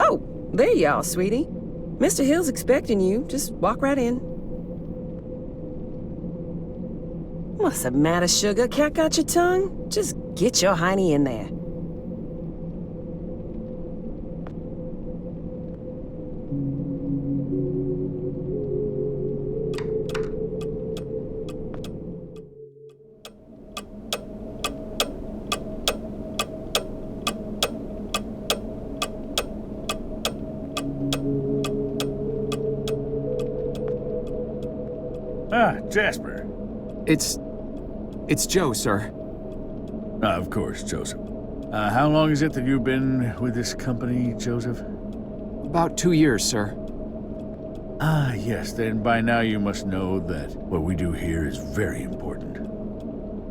Oh, there you are, sweetie. Mr. Hill's expecting you. Just walk right in. What's the matter, sugar? Cat got your tongue? Just get your hiney in there. Jasper. It's Joe, sir. Of course, Joseph. How long is it that you've been with this company, Joseph? About 2 years, sir. Ah, yes, then by now you must know that what we do here is very important.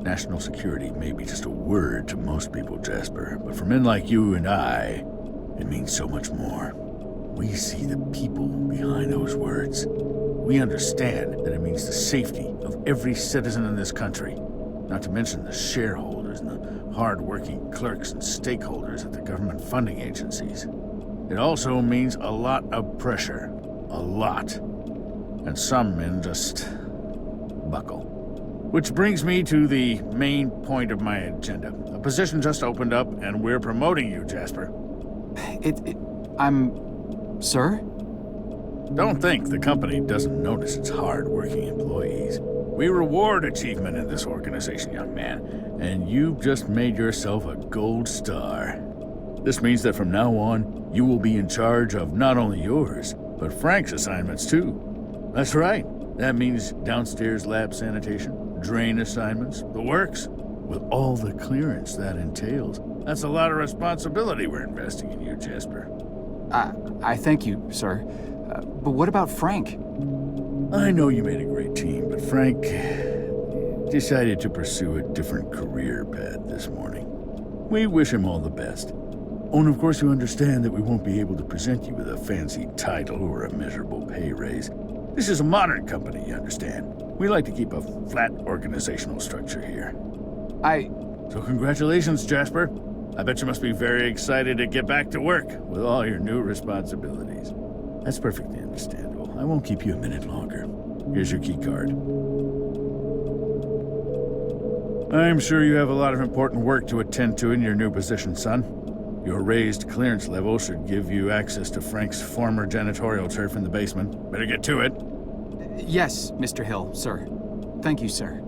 National security may be just a word to most people, Jasper, but for men like you and I, it means so much more. We see the people behind those words. We understand that it means the safety of every citizen in this country, not to mention the shareholders and the hard-working clerks and stakeholders at the government funding agencies. It also means a lot of pressure. A lot. And some men just buckle. Which brings me to the main point of my agenda. A position just opened up, and we're promoting you, Jasper. Sir? Don't think the company doesn't notice its hard-working employees. We reward achievement in this organization, young man, and you've just made yourself a gold star. This means that from now on, you will be in charge of not only yours, but Frank's assignments too. That's right. That means downstairs lab sanitation, drain assignments, the works, with all the clearance that entails. That's a lot of responsibility we're investing in you, Jasper. I thank you, sir. But what about Frank? I know you made a great team, but Frank decided to pursue a different career path this morning. We wish him all the best. Oh, and of course you understand that we won't be able to present you with a fancy title or a measurable pay raise. This is a modern company, you understand. We like to keep a flat organizational structure here. So congratulations, Jasper. I bet you must be very excited to get back to work with all your new responsibilities. That's perfectly understandable. I won't keep you a minute longer. Here's your key card. I'm sure you have a lot of important work to attend to in your new position, son. Your raised clearance level should give you access to Frank's former janitorial turf in the basement. Better get to it. Yes, Mr. Hill, sir. Thank you, sir.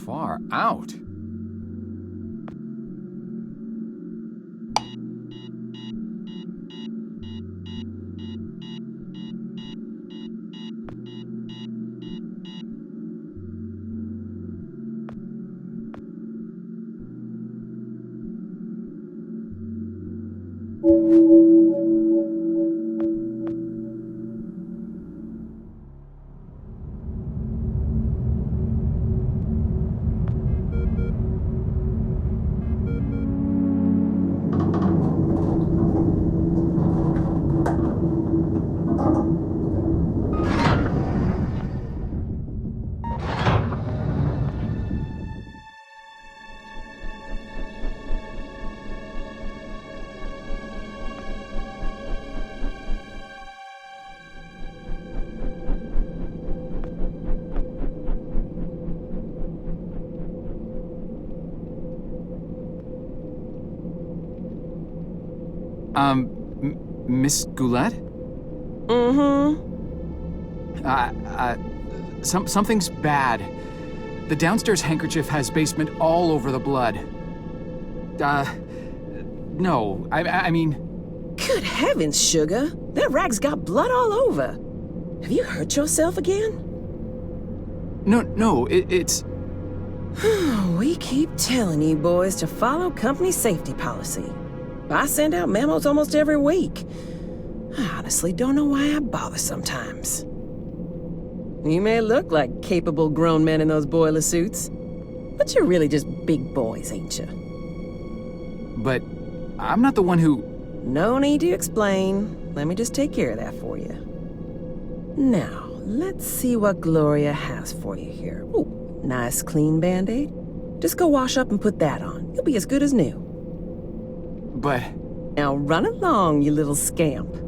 Far out. Miss Goulet? Something's bad. The downstairs handkerchief has basement all over the blood. No, I mean... Good heavens, Sugar. That rag's got blood all over. Have you hurt yourself again? No, it's... We keep telling you boys to follow company safety policy. I send out memos almost every week. I honestly don't know why I bother sometimes. You may look like capable grown men in those boiler suits, but you're really just big boys, ain't you? But I'm not the one who... No need to explain. Let me just take care of that for you. Now, let's see what Gloria has for you here. Ooh, nice clean Band-Aid. Just go wash up and put that on. You'll be as good as new. But... Now run along, you little scamp.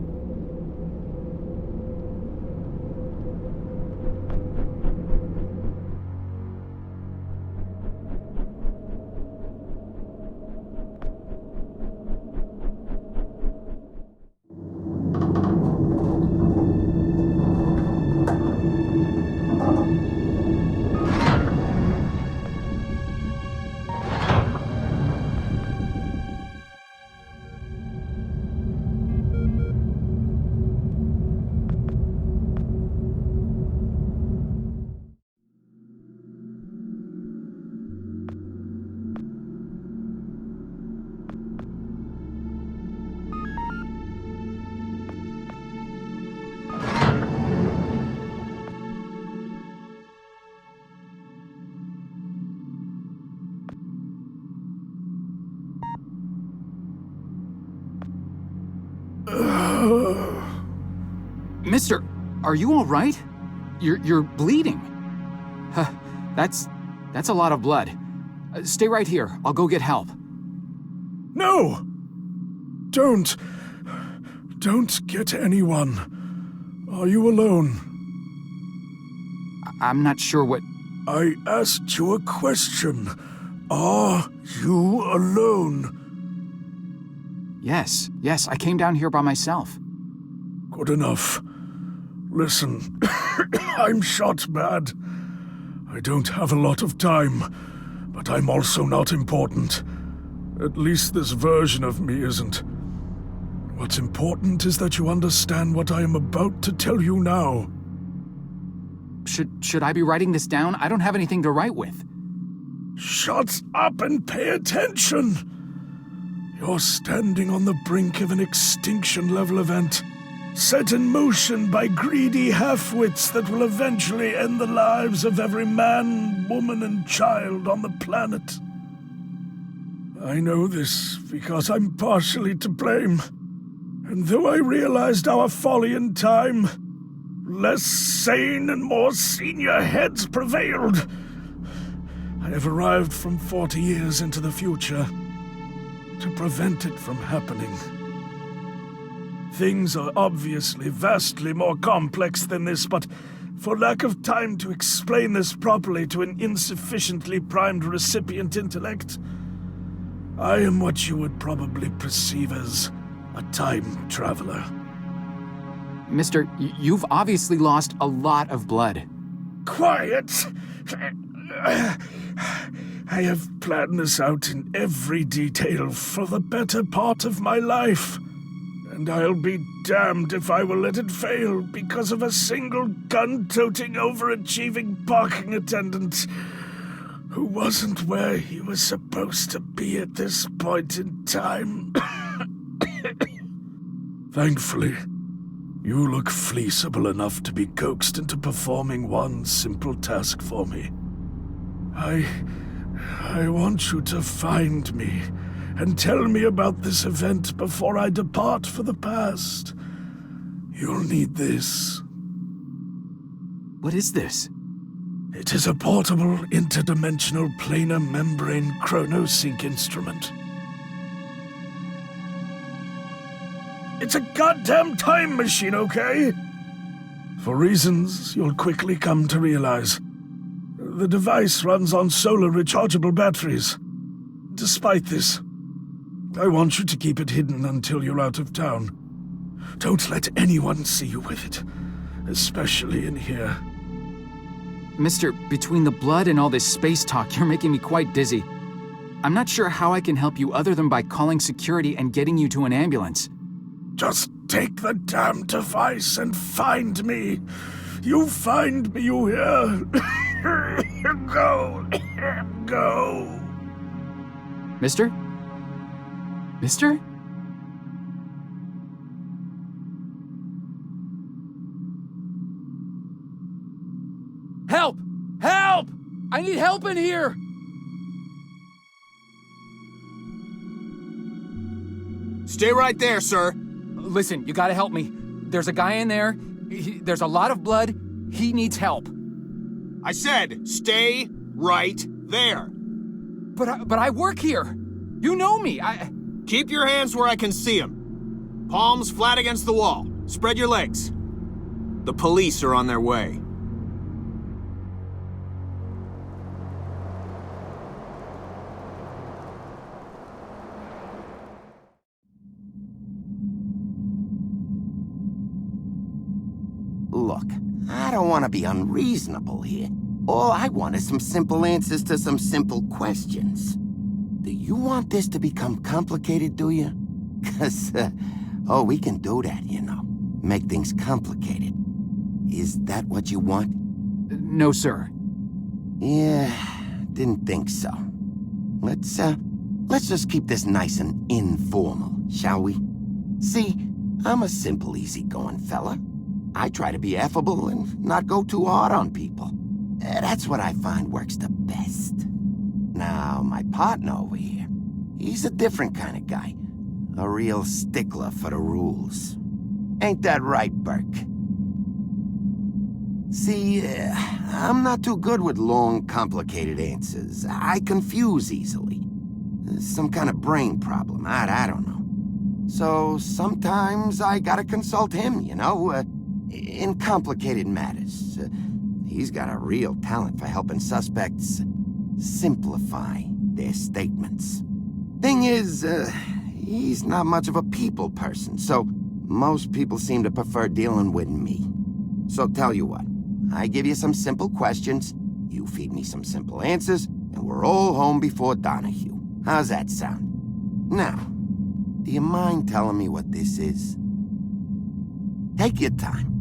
Mister, are you all right? You're bleeding. Huh, that's a lot of blood. Stay right here. I'll go get help. No! Don't get anyone. Are you alone? I'm not sure what... I asked you a question. Are you alone? Yes, I came down here by myself. Good enough. Listen, I'm shot bad. I don't have a lot of time, but I'm also not important. At least this version of me isn't. What's important is that you understand what I am about to tell you now. Should I be writing this down? I don't have anything to write with. Shut up and pay attention! You're standing on the brink of an extinction-level event, set in motion by greedy half-wits that will eventually end the lives of every man, woman, and child on the planet. I know this because I'm partially to blame, and though I realized our folly in time, less sane and more senior heads prevailed. I have arrived from 40 years into the future to prevent it from happening. Things are obviously vastly more complex than this, but for lack of time to explain this properly to an insufficiently primed recipient intellect, I am what you would probably perceive as a time traveler. Mister, you've obviously lost a lot of blood. Quiet! I have planned this out in every detail for the better part of my life. And I'll be damned if I will let it fail because of a single gun-toting, overachieving parking attendant who wasn't where he was supposed to be at this point in time. Thankfully, you look fleeceable enough to be coaxed into performing one simple task for me. I want you to find me and tell me about this event before I depart for the past. You'll need this. What is this? It is a portable, interdimensional planar membrane chronosync instrument. It's a goddamn time machine, okay? For reasons you'll quickly come to realize. The device runs on solar rechargeable batteries. Despite this, I want you to keep it hidden until you're out of town. Don't let anyone see you with it, especially in here. Mister, between the blood and all this space talk, you're making me quite dizzy. I'm not sure how I can help you other than by calling security and getting you to an ambulance. Just take the damn device and find me. You find me, you hear? Go. Go. Mister? Mister? Help! Help! I need help in here! Stay right there, sir. Listen, you gotta help me. There's a guy in there. There's a lot of blood. He needs help. I said, stay right there. But I work here. You know me. Keep your hands where I can see them. Palms flat against the wall. Spread your legs. The police are on their way. Look, I don't want to be unreasonable here. All I want is some simple answers to some simple questions. Do you want this to become complicated, do you? 'Cause, we can do that, you know. Make things complicated. Is that what you want? No, sir. Yeah, didn't think so. Let's just keep this nice and informal, shall we? See, I'm a simple, easygoing fella. I try to be affable and not go too hard on people. That's what I find works the best. Now, my partner over here, he's a different kind of guy. A real stickler for the rules. Ain't that right, Burke? See, I'm not too good with long, complicated answers. I confuse easily. Some kind of brain problem, I don't know. So sometimes I gotta consult him, you know, in complicated matters. He's got a real talent for helping suspects simplify their statements. Thing is, he's not much of a people person, so most people seem to prefer dealing with me. So tell you what, I give you some simple questions, you feed me some simple answers, and we're all home before Donahue. How's that sound? Now, do you mind telling me what this is? Take your time.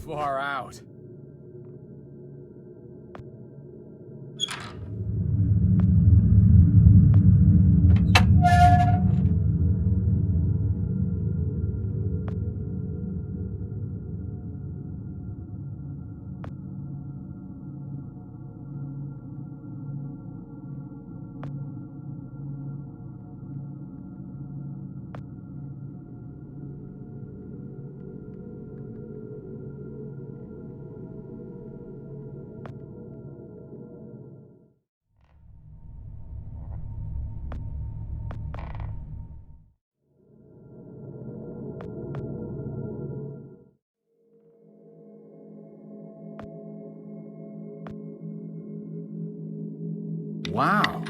Far out. Wow.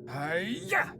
Hi-ya!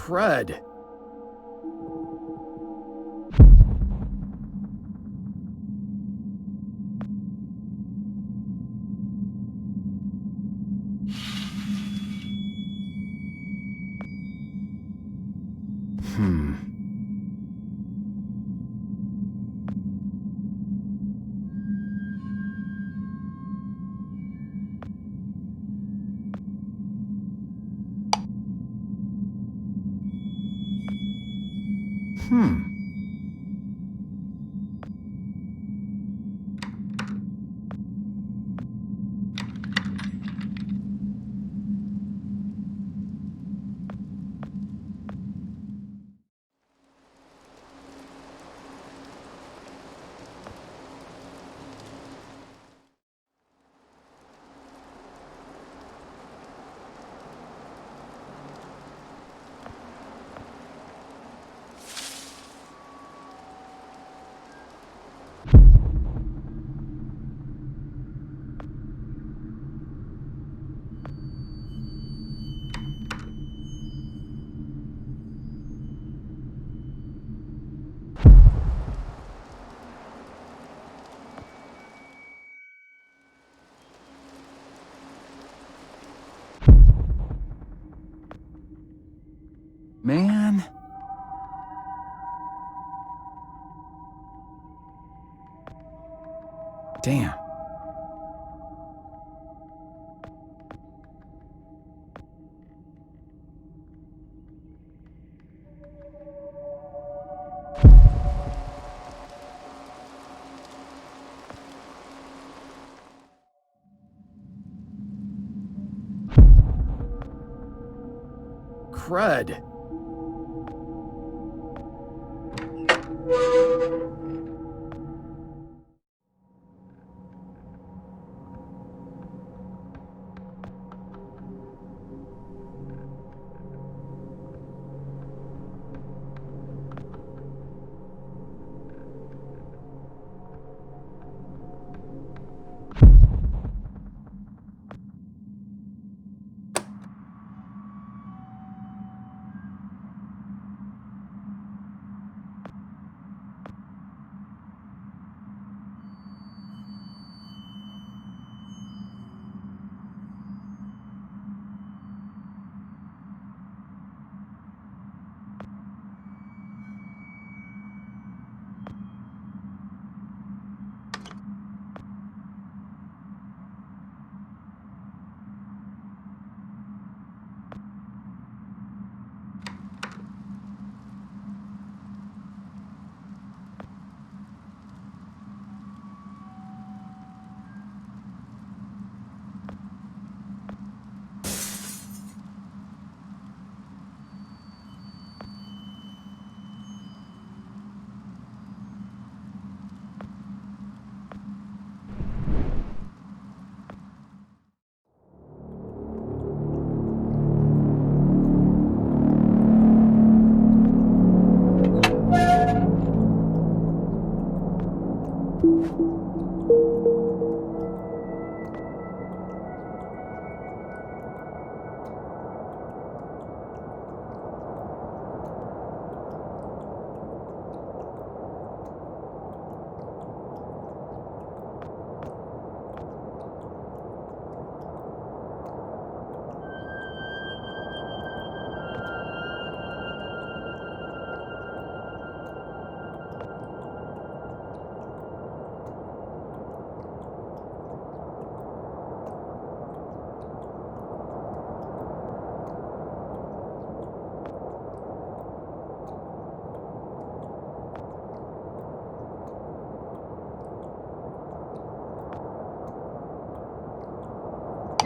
Crud. Man. Damn. Crud.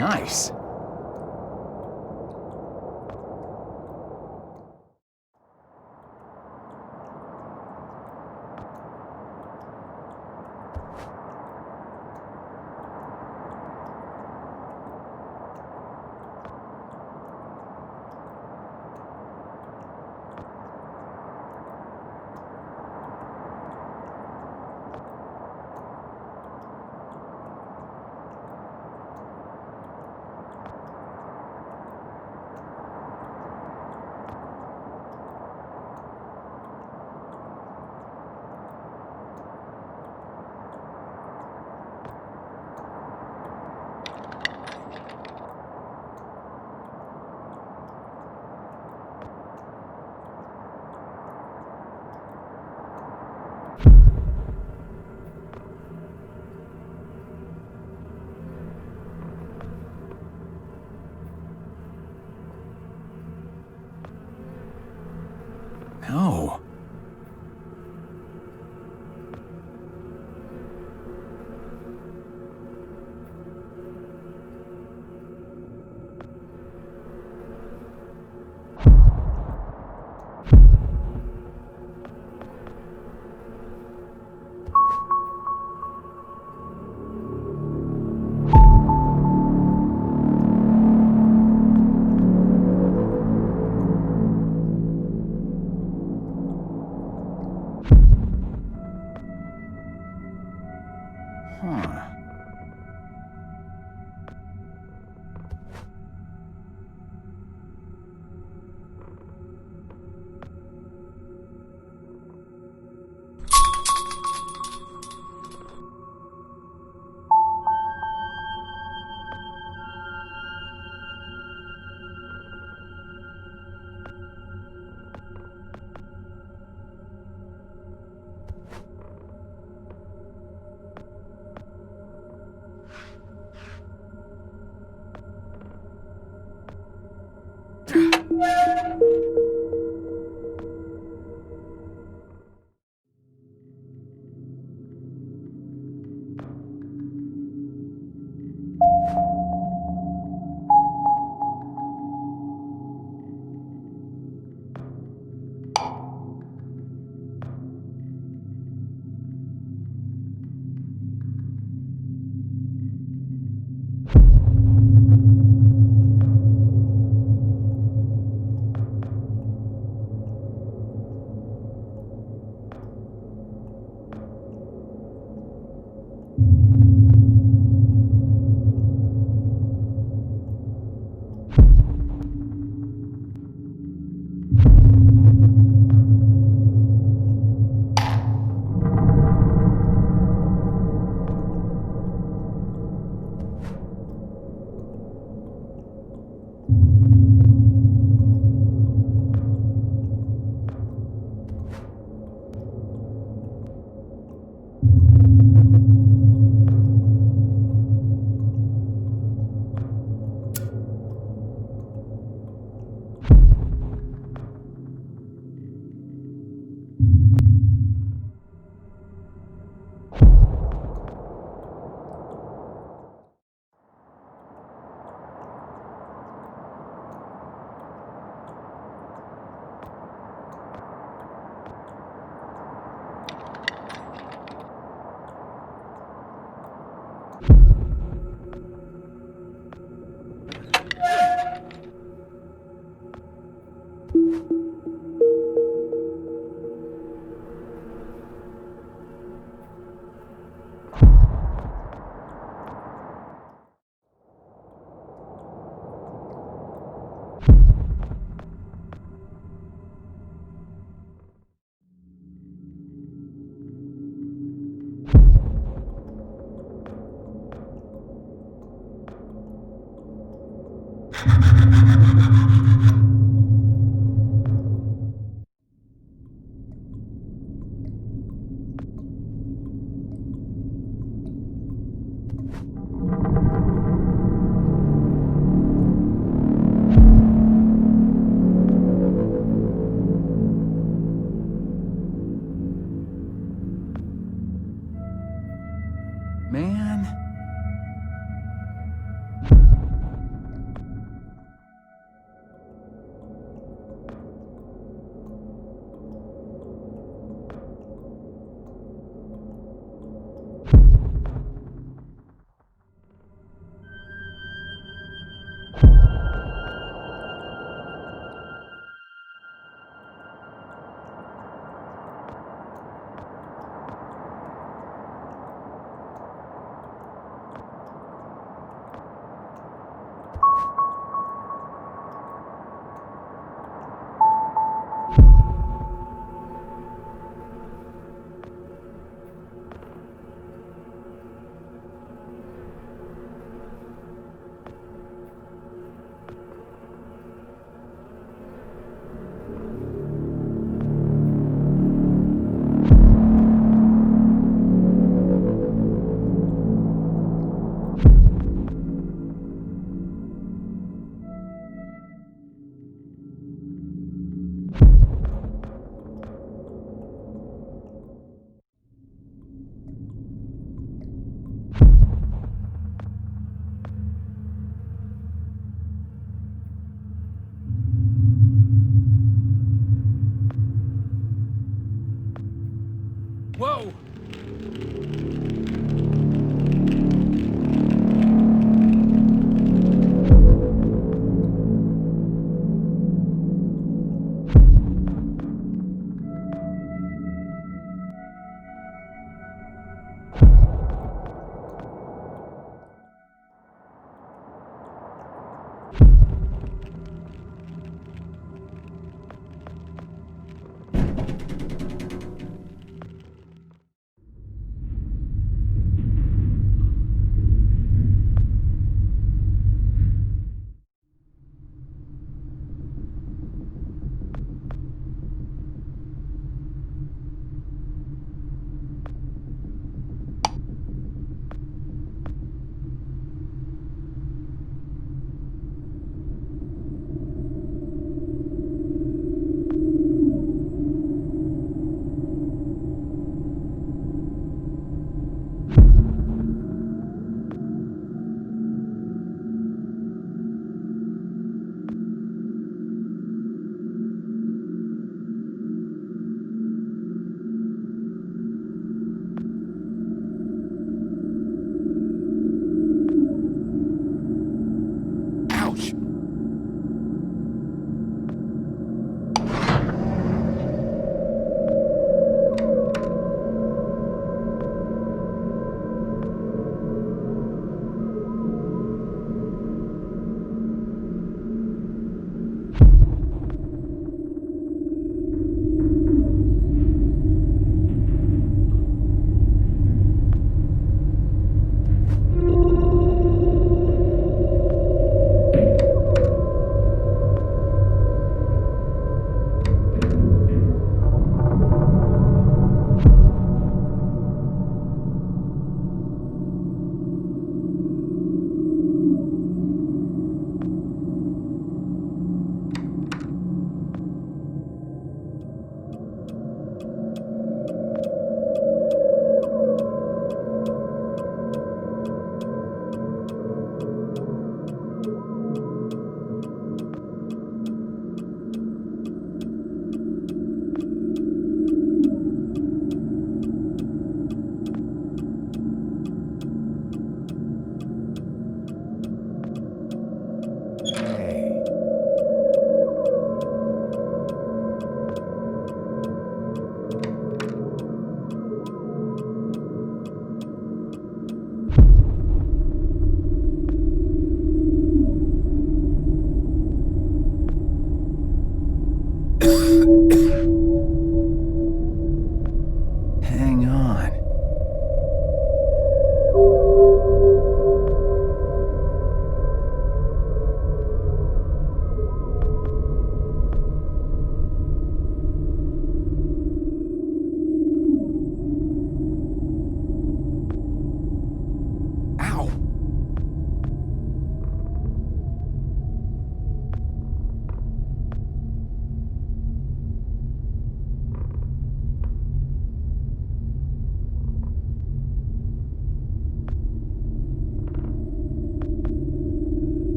Nice. No.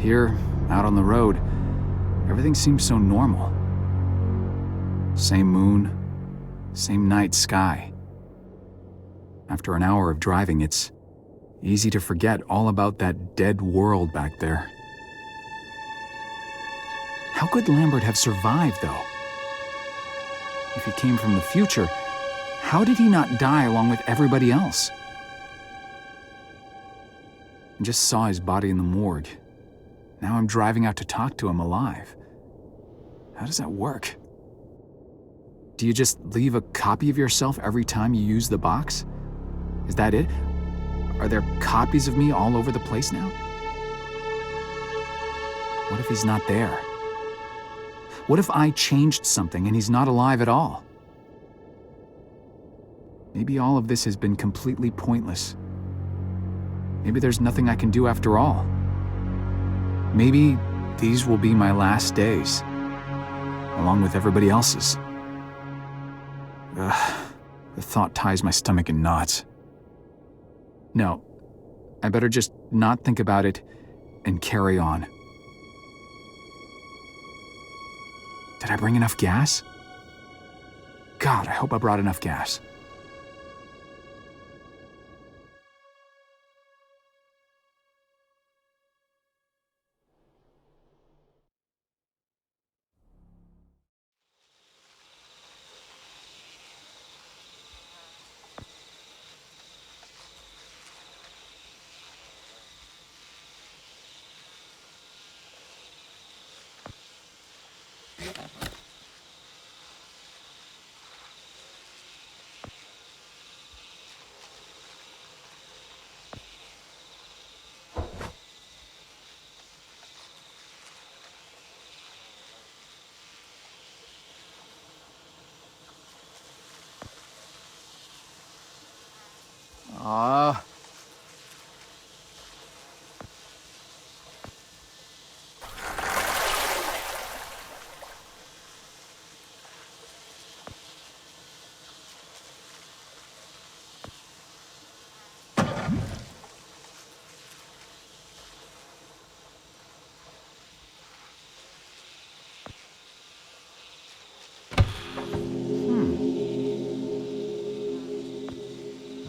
Here, out on the road, everything seems so normal. Same moon, same night sky. After an hour of driving, it's easy to forget all about that dead world back there. How could Lambert have survived, though? If he came from the future, how did he not die along with everybody else? I just saw his body in the morgue. Now I'm driving out to talk to him alive. How does that work? Do you just leave a copy of yourself every time you use the box? Is that it? Are there copies of me all over the place now? What if he's not there? What if I changed something and he's not alive at all? Maybe all of this has been completely pointless. Maybe there's nothing I can do after all. Maybe these will be my last days, along with everybody else's. Ugh, the thought ties my stomach in knots. No, I better just not think about it and carry on. Did I bring enough gas? God, I hope I brought enough gas.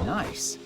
Nice.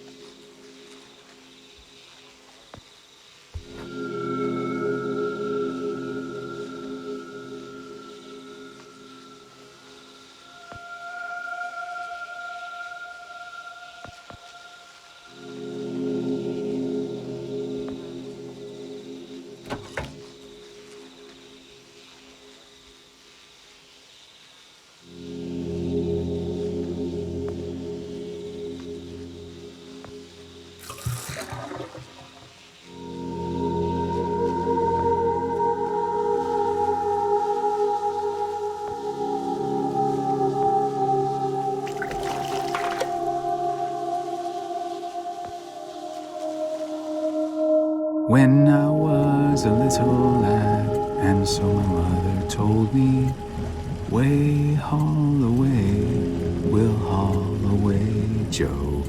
When I was a little lad, and so my mother told me, way haul away, we'll haul away, Joe.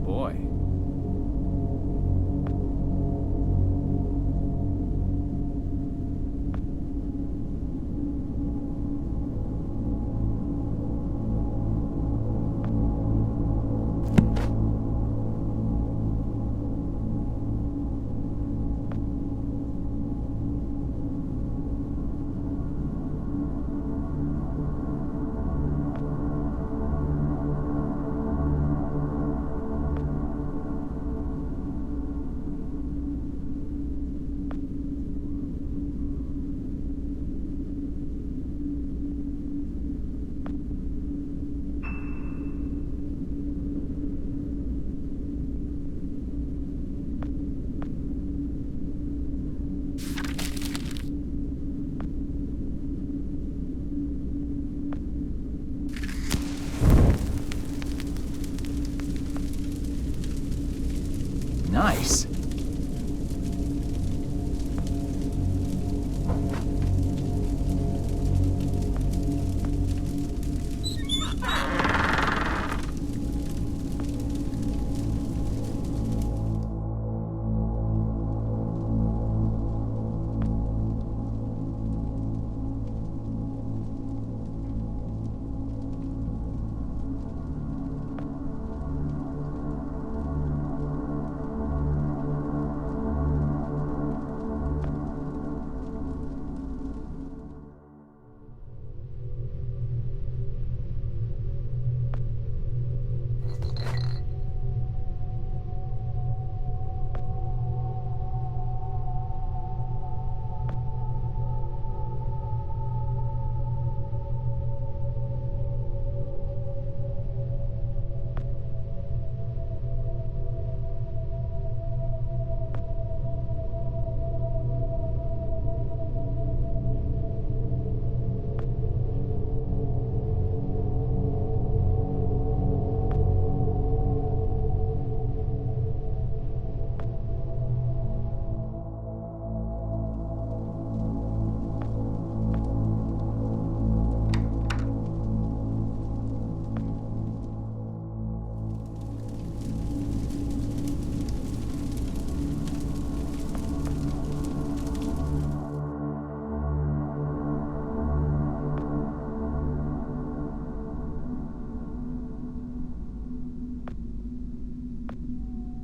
Boy. Nice.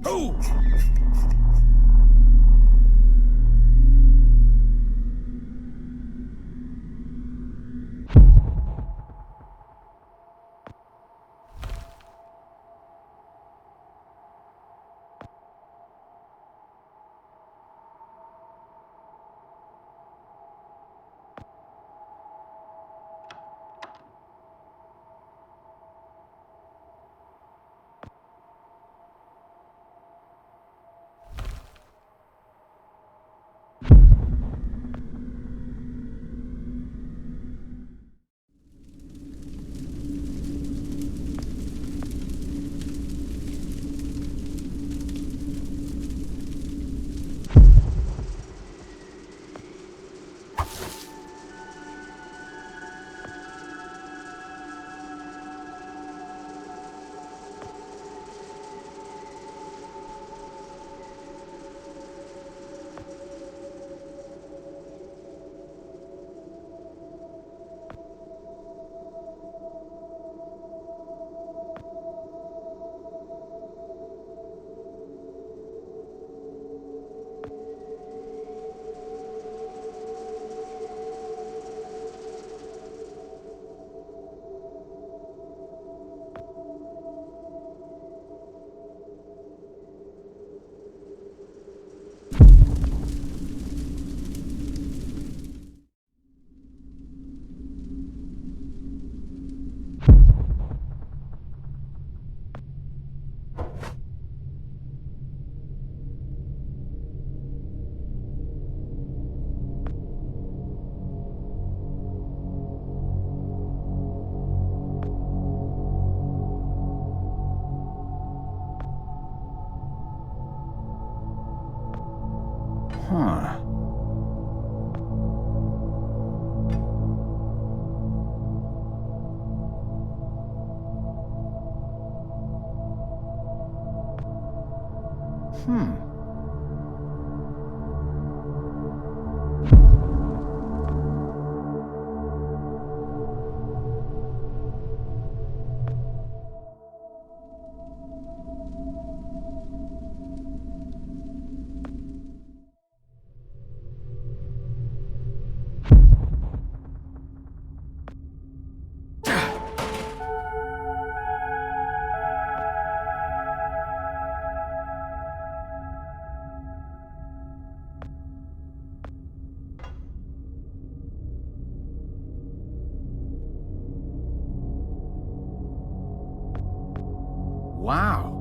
Who? Huh. Wow.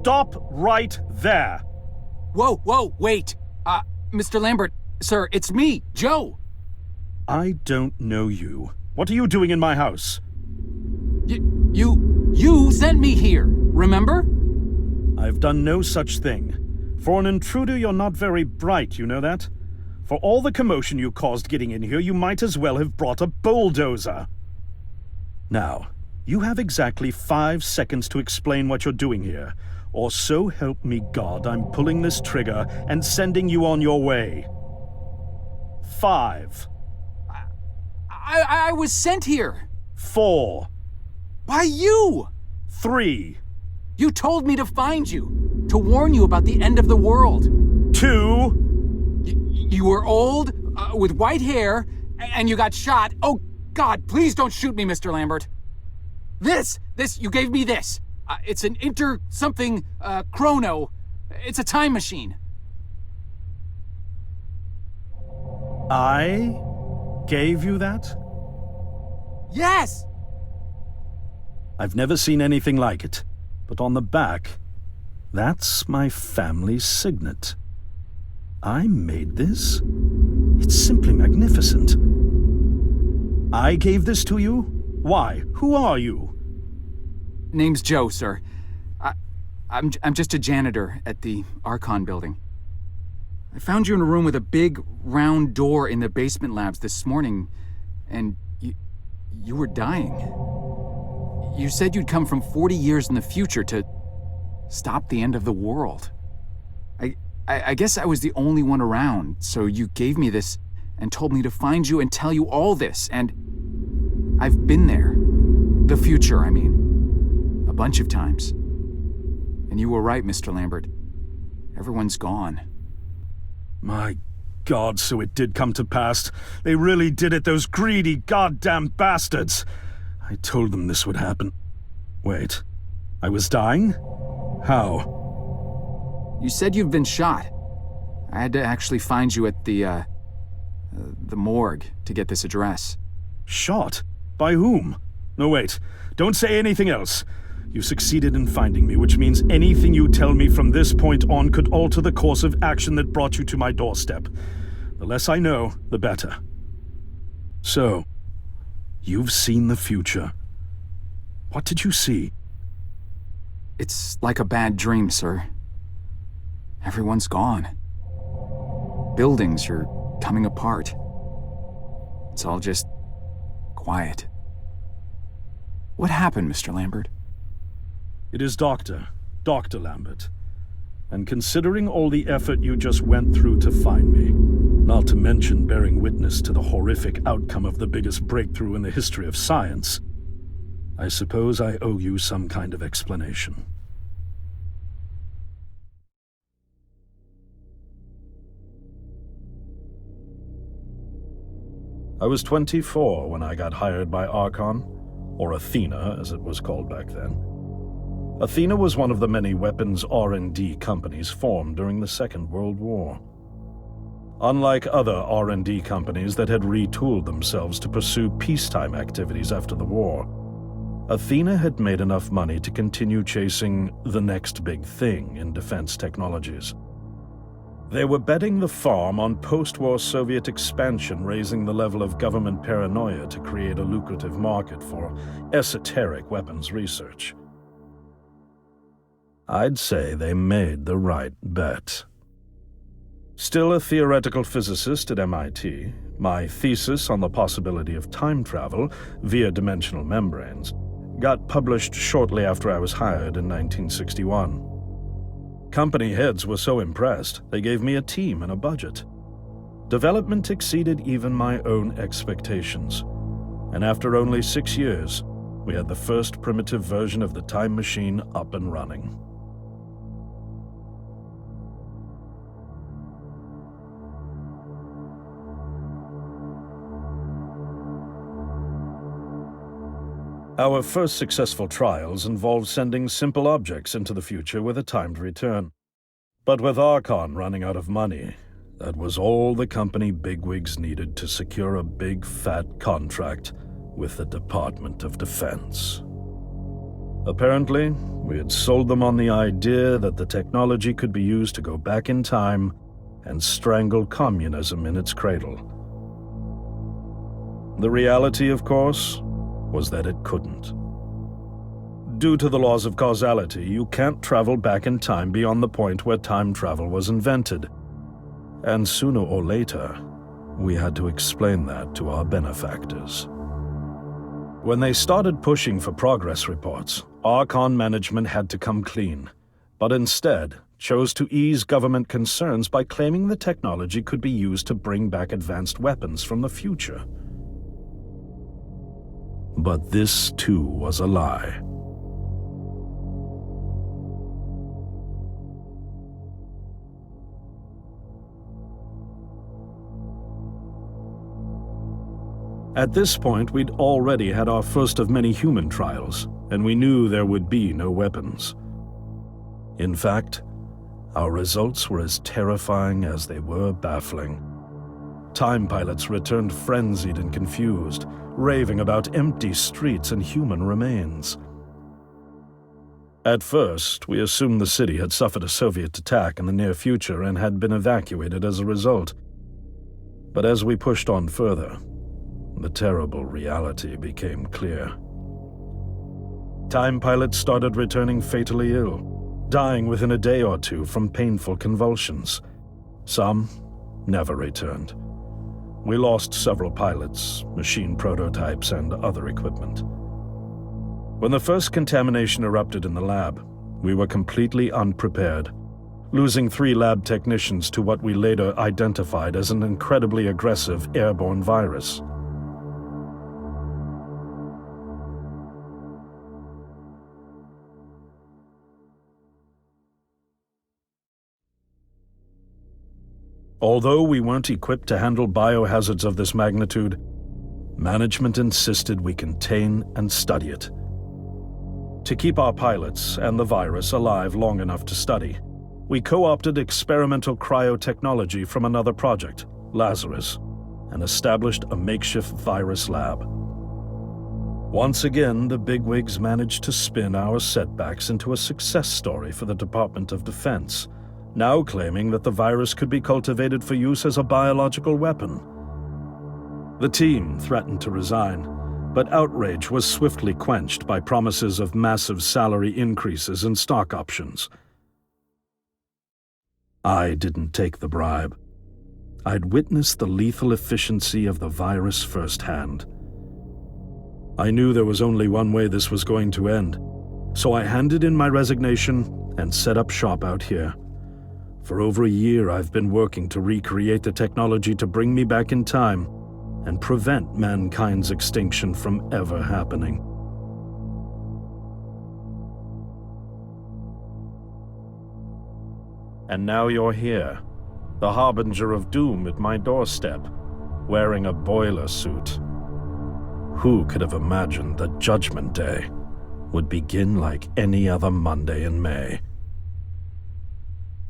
Stop right there! Whoa, wait! Mr. Lambert, sir, it's me, Joe! I don't know you. What are you doing in my house? You sent me here, remember? I've done no such thing. For an intruder, you're not very bright, you know that? For all the commotion you caused getting in here, you might as well have brought a bulldozer. Now, you have exactly 5 seconds to explain what you're doing here, or so help me God, I'm pulling this trigger and sending you on your way. 5. I was sent here. 4. By you! 3. You told me to find you, to warn you about the end of the world. 2. You were old, with white hair, and you got shot. Oh, God, please don't shoot me, Mr. Lambert. This, you gave me this. It's an chrono. It's a time machine. I gave you that? Yes! I've never seen anything like it. But on the back, that's my family's signet. I made this? It's simply magnificent. I gave this to you? Why? Who are you? Name's Joe, sir. I'm just a janitor at the Archon building. I found you in a room with a big, round door in the basement labs this morning, and you were dying. You said you'd come from 40 years in the future to stop the end of the world. I guess I was the only one around, so you gave me this and told me to find you and tell you all this, and I've been there. The future, I mean. A bunch of times. And you were right, Mr. Lambert. Everyone's gone. My God, so it did come to pass. They really did it, those greedy goddamn bastards. I told them this would happen. Wait, I was dying? How? You said you've been shot. I had to actually find you at the morgue to get this address. Shot? By whom? No, wait. Don't say anything else. You succeeded in finding me, which means anything you tell me from this point on could alter the course of action that brought you to my doorstep. The less I know, the better. So, you've seen the future. What did you see? It's like a bad dream, sir. Everyone's gone. Buildings are coming apart. It's all just quiet. What happened, Mr. Lambert? It is Dr. Lambert. And considering all the effort you just went through to find me, not to mention bearing witness to the horrific outcome of the biggest breakthrough in the history of science, I suppose I owe you some kind of explanation. I was 24 when I got hired by Archon, or Athena as it was called back then. Athena was one of the many weapons R&D companies formed during the Second World War. Unlike other R&D companies that had retooled themselves to pursue peacetime activities after the war, Athena had made enough money to continue chasing the next big thing in defense technologies. They were betting the farm on post-war Soviet expansion, raising the level of government paranoia to create a lucrative market for esoteric weapons research. I'd say they made the right bet. Still a theoretical physicist at MIT, my thesis on the possibility of time travel via dimensional membranes got published shortly after I was hired in 1961. Company heads were so impressed, they gave me a team and a budget. Development exceeded even my own expectations, and after only 6 years, we had the first primitive version of the time machine up and running. Our first successful trials involved sending simple objects into the future with a timed return. But with Archon running out of money, that was all the company bigwigs needed to secure a big fat contract with the Department of Defense. Apparently, we had sold them on the idea that the technology could be used to go back in time and strangle communism in its cradle. The reality, of course, was that it couldn't. Due to the laws of causality, you can't travel back in time beyond the point where time travel was invented. And sooner or later, we had to explain that to our benefactors. When they started pushing for progress reports, Archon management had to come clean, but instead chose to ease government concerns by claiming the technology could be used to bring back advanced weapons from the future. But this, too, was a lie. At this point, we'd already had our first of many human trials, and we knew there would be no weapons. In fact, our results were as terrifying as they were baffling. Time pilots returned frenzied and confused, raving about empty streets and human remains. At first, we assumed the city had suffered a Soviet attack in the near future and had been evacuated as a result. But as we pushed on further, the terrible reality became clear. Time pilots started returning fatally ill, dying within a day or two from painful convulsions. Some never returned. We lost several pilots, machine prototypes, and other equipment. When the first contamination erupted in the lab, we were completely unprepared, losing 3 lab technicians to what we later identified as an incredibly aggressive airborne virus. Although we weren't equipped to handle biohazards of this magnitude, management insisted we contain and study it. To keep our pilots and the virus alive long enough to study, we co-opted experimental cryotechnology from another project, Lazarus, and established a makeshift virus lab. Once again, the bigwigs managed to spin our setbacks into a success story for the Department of Defense, now claiming that the virus could be cultivated for use as a biological weapon. The team threatened to resign, but outrage was swiftly quenched by promises of massive salary increases and stock options. I didn't take the bribe. I'd witnessed the lethal efficiency of the virus firsthand. I knew there was only one way this was going to end, so I handed in my resignation and set up shop out here. For over a year, I've been working to recreate the technology to bring me back in time and prevent mankind's extinction from ever happening. And now you're here, the harbinger of doom at my doorstep, wearing a boiler suit. Who could have imagined that Judgment Day would begin like any other Monday in May?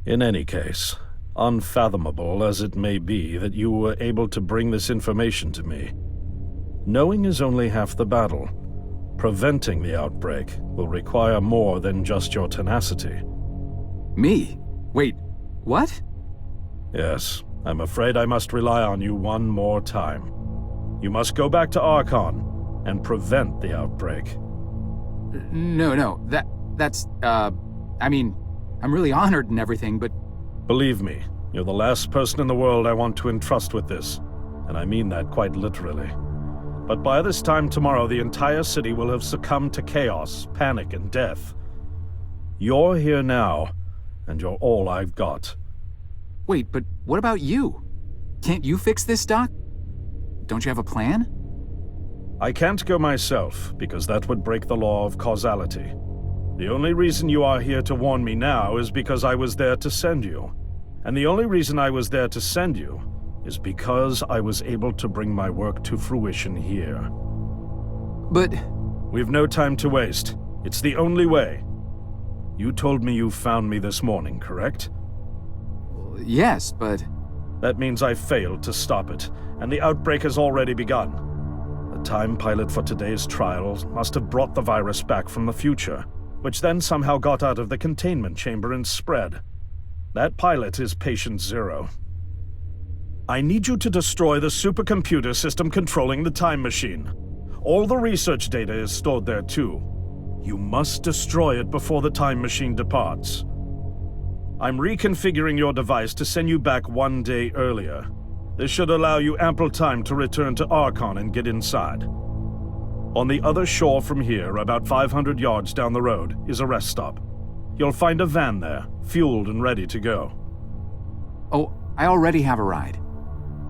In any case, unfathomable as it may be that you were able to bring this information to me, knowing is only half the battle. Preventing the outbreak will require more than just your tenacity. Me? Wait, what? Yes, I'm afraid I must rely on you one more time. You must go back to Archon and prevent the outbreak. No, that's, I mean, I'm really honored and everything, but... Believe me, you're the last person in the world I want to entrust with this, and I mean that quite literally. But by this time tomorrow, the entire city will have succumbed to chaos, panic, and death. You're here now, and you're all I've got. Wait, but what about you? Can't you fix this, Doc? Don't you have a plan? I can't go myself, because that would break the law of causality. The only reason you are here to warn me now is because I was there to send you. And the only reason I was there to send you is because I was able to bring my work to fruition here. But... We've no time to waste. It's the only way. You told me you found me this morning, correct? Yes, but... That means I failed to stop it, and the outbreak has already begun. The time pilot for today's trials must have brought the virus back from the future, which then somehow got out of the containment chamber and spread. That pilot is Patient Zero. I need you to destroy the supercomputer system controlling the time machine. All the research data is stored there too. You must destroy it before the time machine departs. I'm reconfiguring your device to send you back 1 day earlier. This should allow you ample time to return to Archon and get inside. On the other shore from here, about 500 yards down the road, is a rest stop. You'll find a van there, fueled and ready to go. Oh, I already have a ride.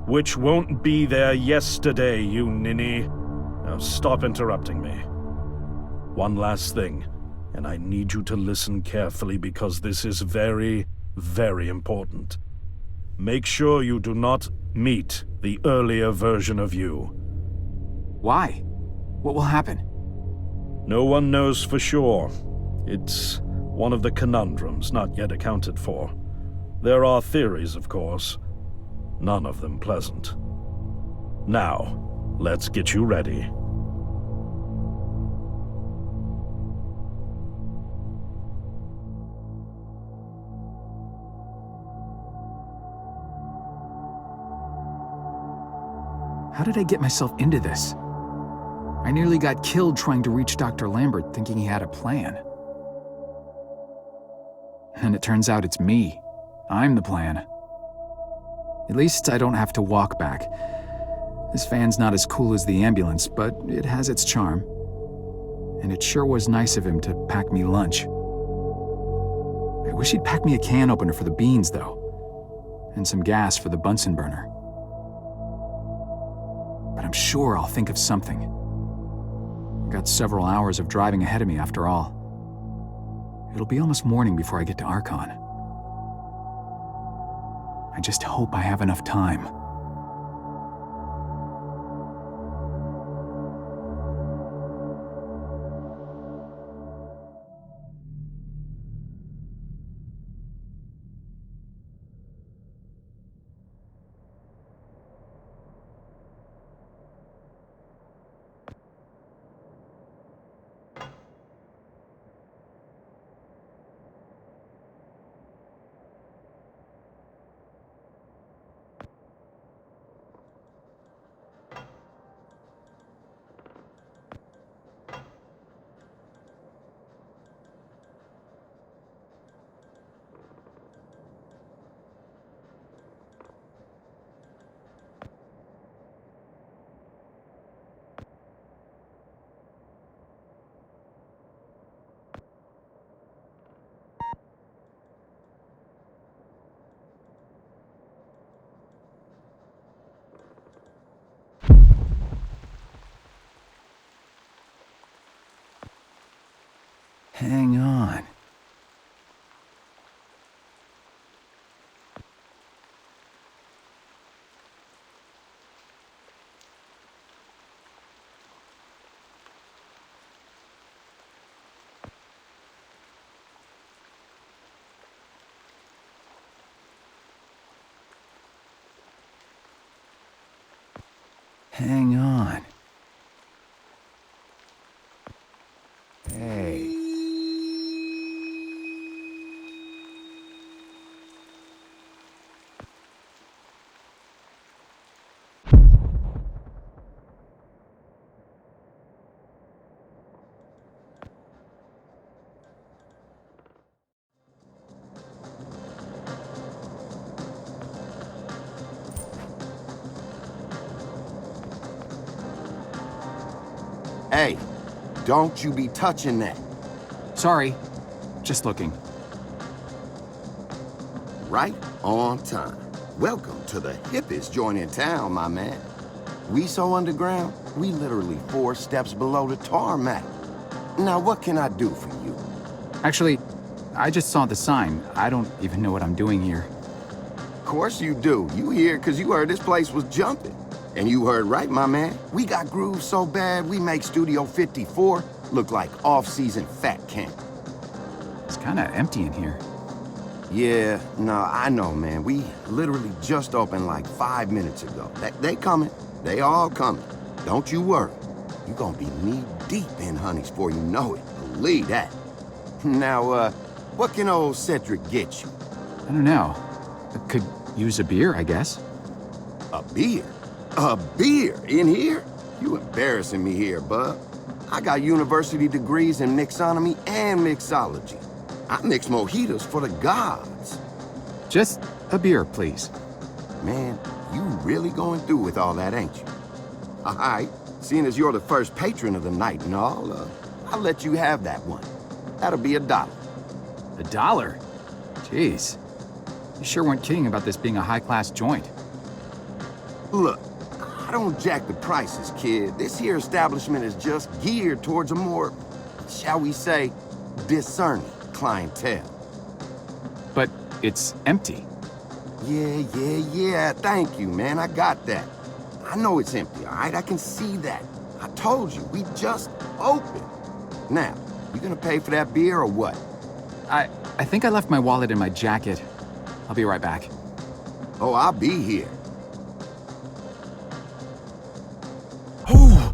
Which won't be there yesterday, you ninny. Now stop interrupting me. One last thing, and I need you to listen carefully because this is very, very important. Make sure you do not meet the earlier version of you. Why? What will happen? No one knows for sure. It's one of the conundrums not yet accounted for. There are theories, of course. None of them pleasant. Now, let's get you ready. How did I get myself into this? I nearly got killed trying to reach Dr. Lambert thinking he had a plan. And it turns out it's me. I'm the plan. At least I don't have to walk back. This van's not as cool as the ambulance, but it has its charm. And it sure was nice of him to pack me lunch. I wish he'd pack me a can opener for the beans, though, and some gas for the Bunsen burner. But I'm sure I'll think of something. I've got several hours of driving ahead of me after all. It'll be almost morning before I get to Archon. I just hope I have enough time. Hang on. Hang on. Hey. Hey, don't you be touching that. Sorry. Just looking. Right on time. Welcome to the hippest joint in town, my man. We so underground, we literally 4 steps below the tarmac. Now, what can I do for you? Actually, I just saw the sign. I don't even know what I'm doing here. Of course you do. You here because you heard this place was jumping. And you heard right, my man. We got grooves so bad, we make Studio 54 look like off-season fat camp. It's kind of empty in here. Yeah, no, I know, man. We literally just opened like 5 minutes ago. They coming. They all coming. Don't you worry. You gonna be knee-deep in honeys before you know it. Believe that. Now, what can old Cedric get you? I don't know. I could use a beer, I guess. A beer? A beer in here? You embarrassing me here, bub. I got university degrees in mixonomy and mixology. I mix mojitos for the gods. Just a beer, please. Man, you really going through with all that, ain't you? All right, seeing as you're the first patron of the night and all, I'll let you have that one. That'll be $1. $1? Jeez. You sure weren't kidding about this being a high-class joint. Look, I don't jack the prices, kid. This here establishment is just geared towards a more, shall we say, discerning clientele. But it's empty. Yeah. Thank you, man. I got that. I know it's empty, all right? I can see that. I told you, we just opened. Now, you gonna pay for that beer or what? I think I left my wallet in my jacket. I'll be right back. Oh, I'll be here. Oh!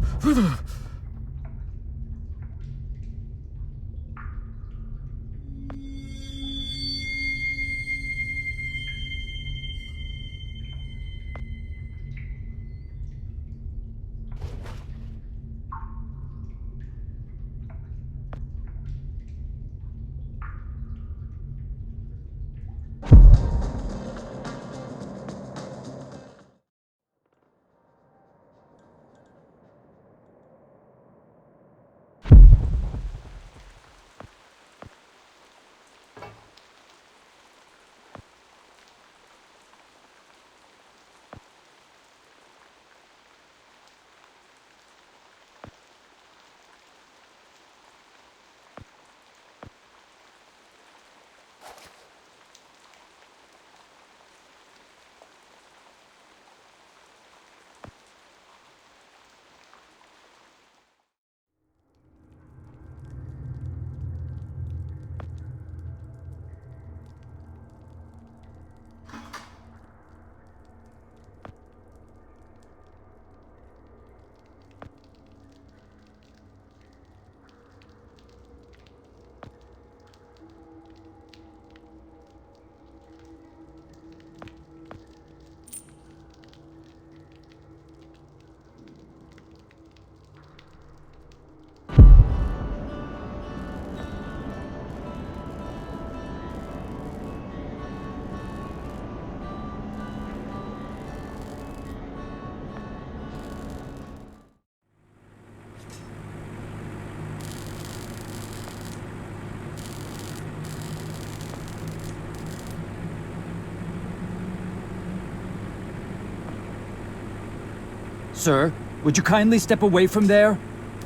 Sir, would you kindly step away from there?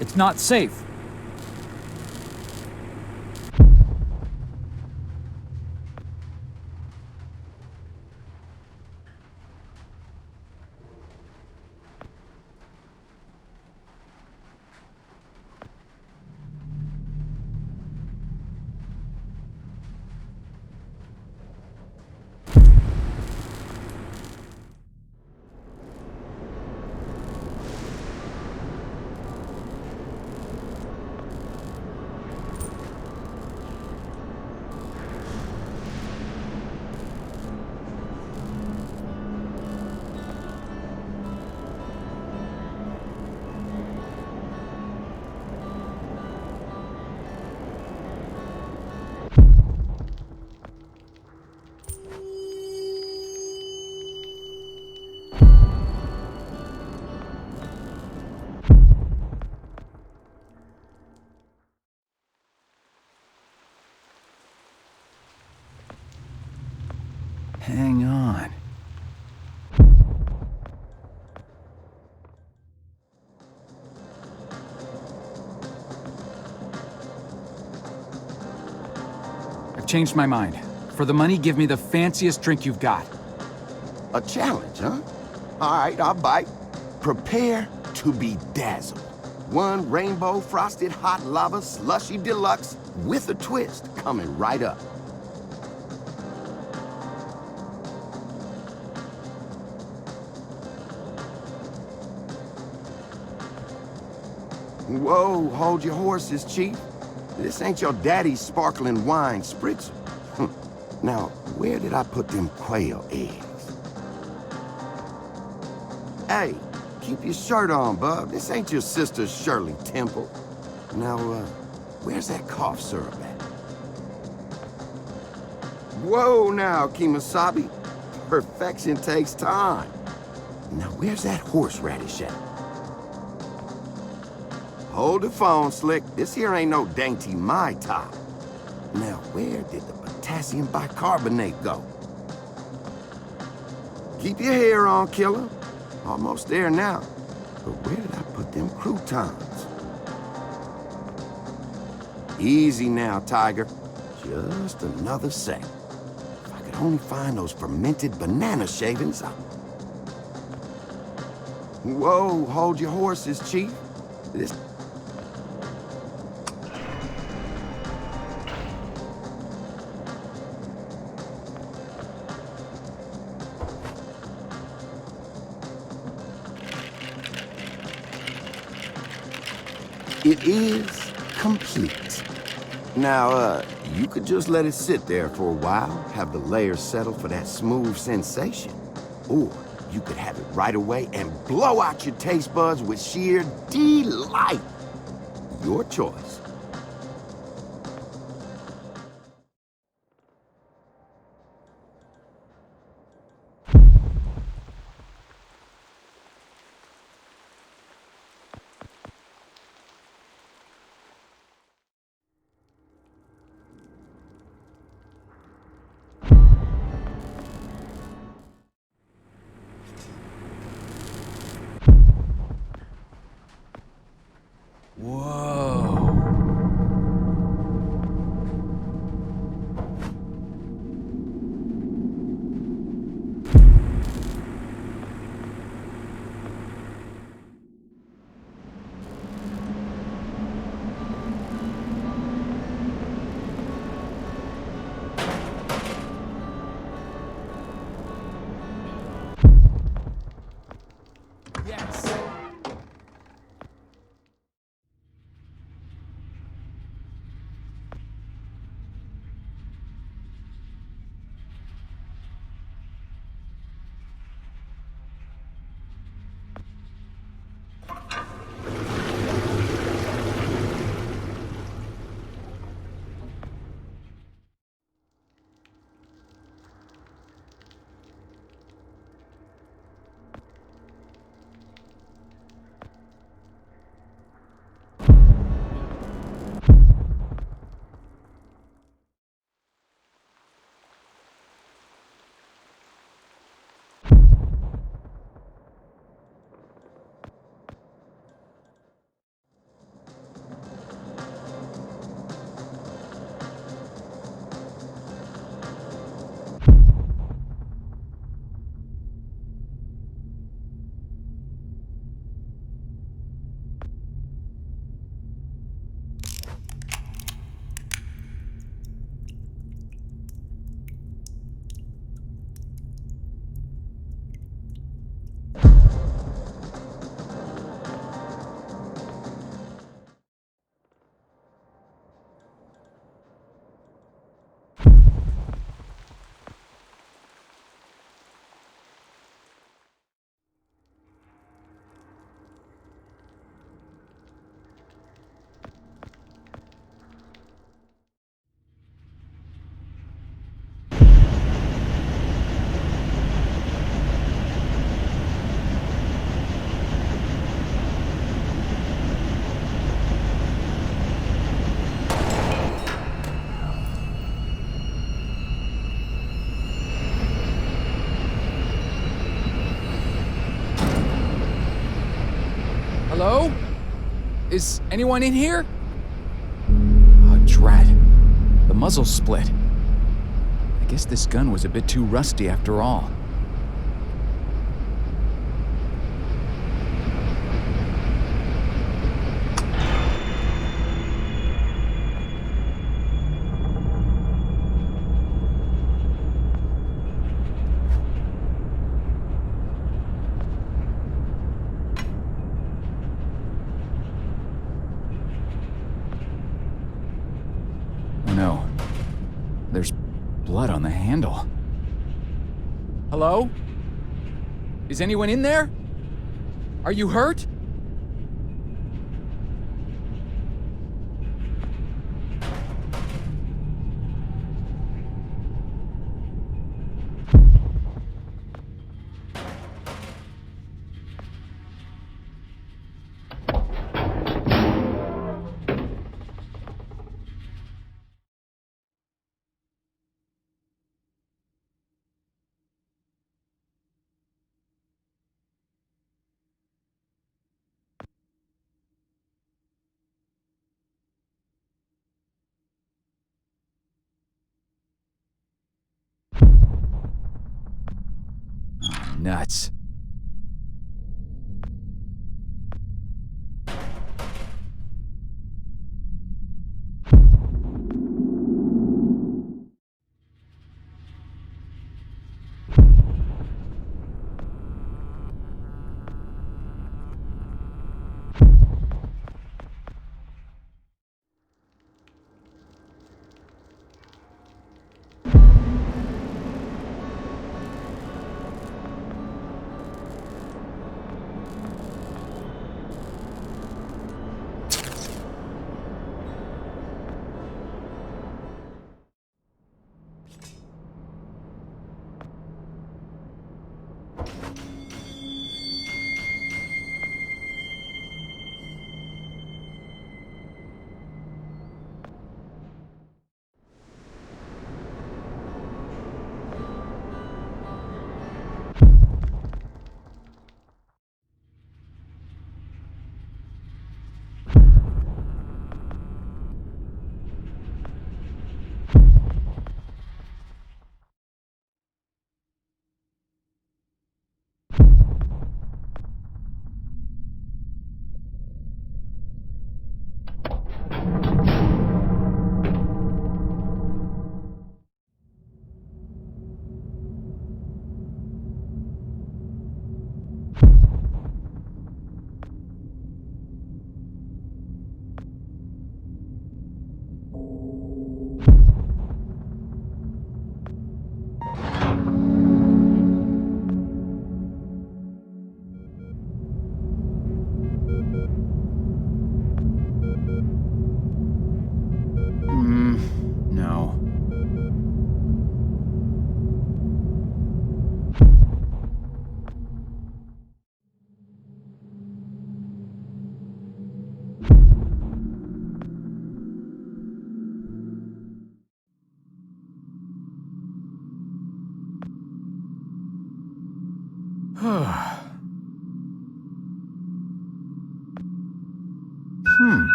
It's not safe. Hang on. I've changed my mind. For the money, give me the fanciest drink you've got. A challenge, huh? All right, I'll bite. Prepare to be dazzled. One rainbow frosted hot lava slushy deluxe with a twist coming right up. Whoa, hold your horses, Chief. This ain't your daddy's sparkling wine spritzer. Now, where did I put them quail eggs? Hey, keep your shirt on, bub. This ain't your sister Shirley Temple. Now, where's that cough syrup at? Whoa now, Kemosabe. Perfection takes time. Now, where's that horseradish at? Hold the phone, Slick. This here ain't no dainty Mai Tai. Now, where did the potassium bicarbonate go? Keep your hair on, killer. Almost there now. But where did I put them croutons? Easy now, Tiger. Just another sec. If I could only find those fermented banana shavings. Whoa, hold your horses, Chief. This... It is complete. Now, you could just let it sit there for a while, have the layers settle for that smooth sensation. Or you could have it right away and blow out your taste buds with sheer delight. Your choice. Is anyone in here? Oh, drat. The muzzle's split. I guess this gun was a bit too rusty after all. No. There's blood on the handle. Hello? Is anyone in there? Are you hurt? Nuts. No.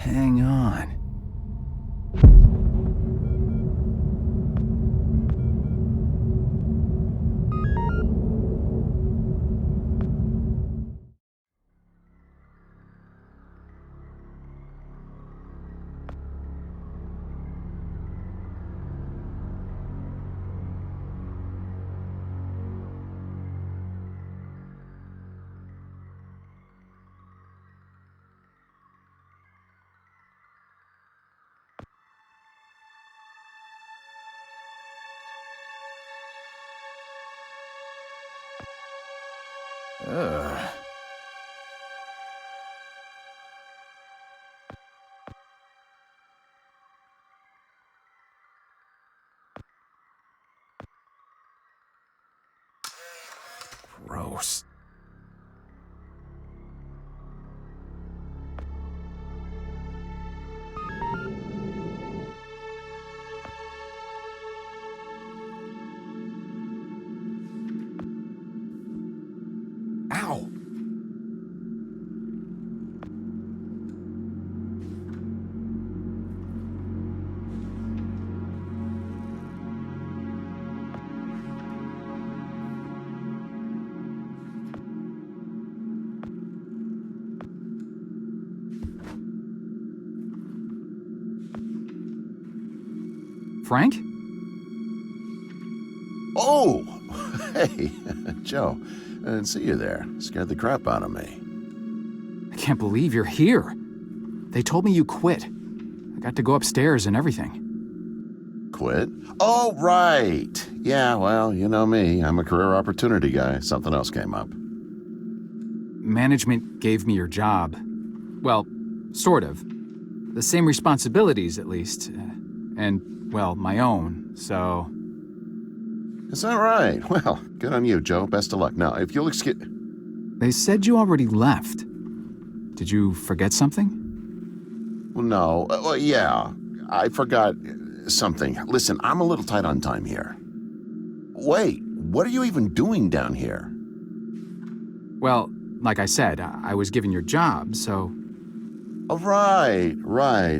Hang on. Ugh. Gross. Ow! Frank? Oh! Hey, Joe. I didn't see you there. Scared the crap out of me. I can't believe you're here. They told me you quit. I got to go upstairs and everything. Quit? Oh, right. Yeah, well, you know me. I'm a career opportunity guy. Something else came up. Management gave me your job. Well, sort of. The same responsibilities, at least. And, well, my own, so... Is that right? Well, good on you, Joe. Best of luck. Now, if you'll excuse... They said you already left. Did you forget something? Well, no. Well, yeah. I forgot something. Listen, I'm a little tight on time here. Wait, what are you even doing down here? Well, like I said, I was given your job, so... Oh, right.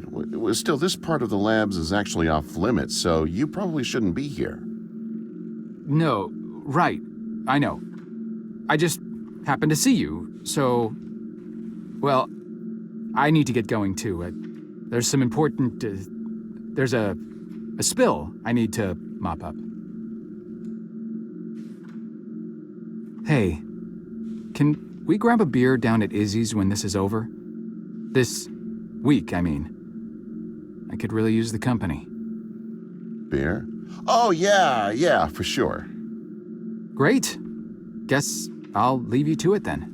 Well, still, this part of the labs is actually off limits, so you probably shouldn't be here. No, right. I know. I just happened to see you, so... Well, I need to get going, too. There's some important... there's a spill I need to mop up. Hey, can we grab a beer down at Izzy's when this is over? This week, I mean. I could really use the company. Beer? Oh, yeah, for sure. Great. Guess I'll leave you to it then.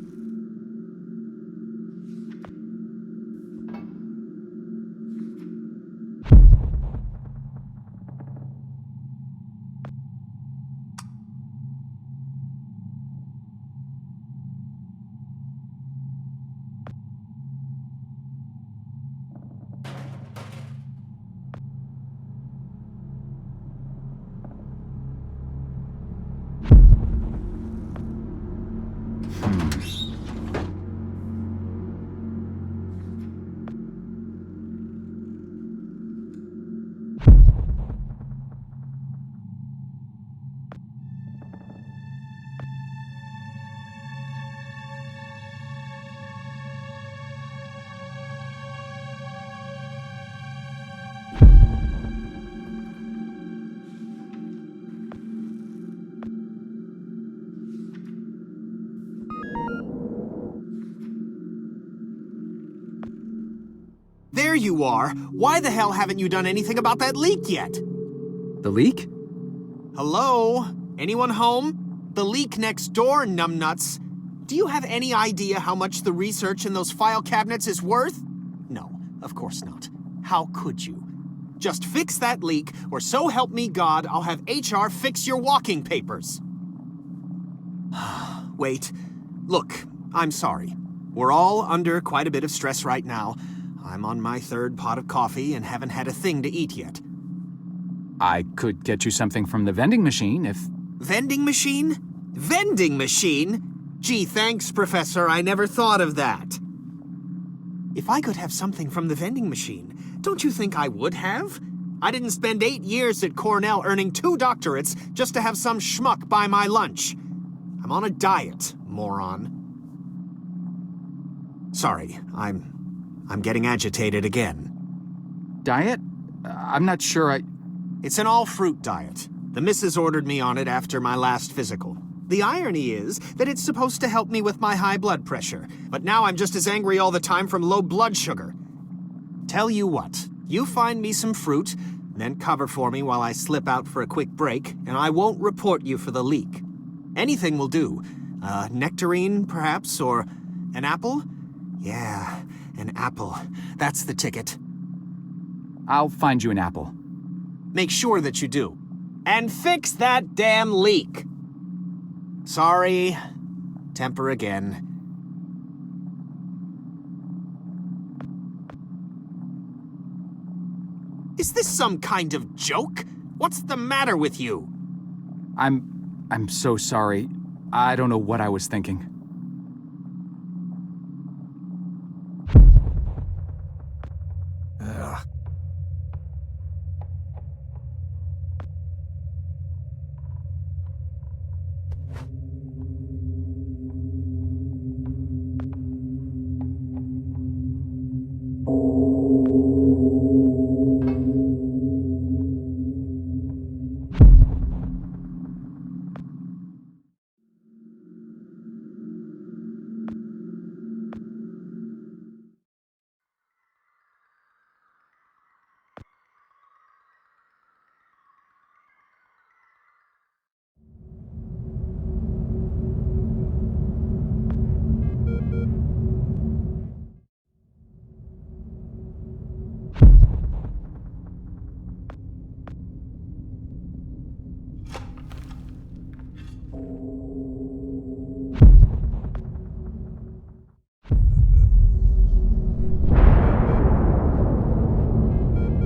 There you are. Why the hell haven't you done anything about that leak yet? The leak? Hello? Anyone home? The leak next door, numbnuts. Do you have any idea how much the research in those file cabinets is worth? No, of course not. How could you? Just fix that leak, or so help me God, I'll have HR fix your walking papers. Wait. Look, I'm sorry. We're all under quite a bit of stress right now. I'm on my third pot of coffee and haven't had a thing to eat yet. I could get you something from the vending machine if... Vending machine? Vending machine? Gee, thanks, Professor. I never thought of that. If I could have something from the vending machine, don't you think I would have? I didn't spend 8 years at Cornell earning 2 doctorates just to have some schmuck buy my lunch. I'm on a diet, moron. Sorry, I'm getting agitated again. Diet? I'm not sure It's an all-fruit diet. The missus ordered me on it after my last physical. The irony is that it's supposed to help me with my high blood pressure, but now I'm just as angry all the time from low blood sugar. Tell you what, you find me some fruit, then cover for me while I slip out for a quick break, and I won't report you for the leak. Anything will do. Nectarine, perhaps, or an apple? Yeah, an apple. That's the ticket. I'll find you an apple. Make sure that you do. And fix that damn leak! Sorry. Temper again. Is this some kind of joke? What's the matter with you? I'm so sorry. I don't know what I was thinking. Ugh.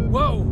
Whoa!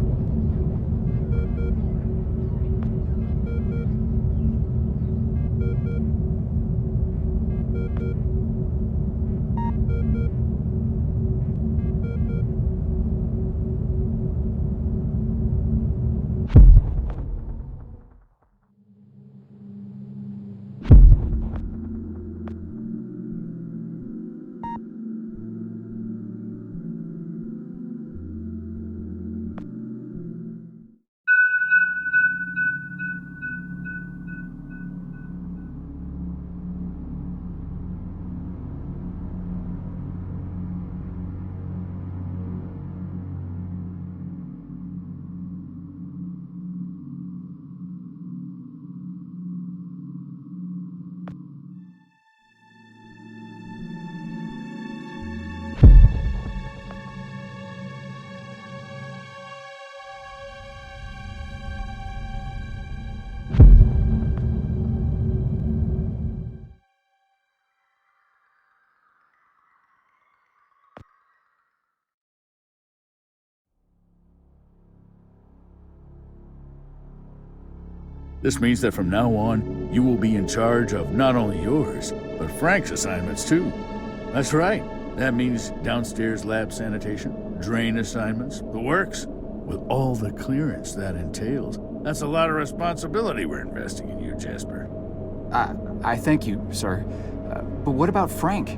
This means that from now on, you will be in charge of not only yours, but Frank's assignments too. That's right. That means downstairs lab sanitation, drain assignments, the works, with all the clearance that entails. That's a lot of responsibility we're investing in you, Jasper. I thank you, sir. But what about Frank?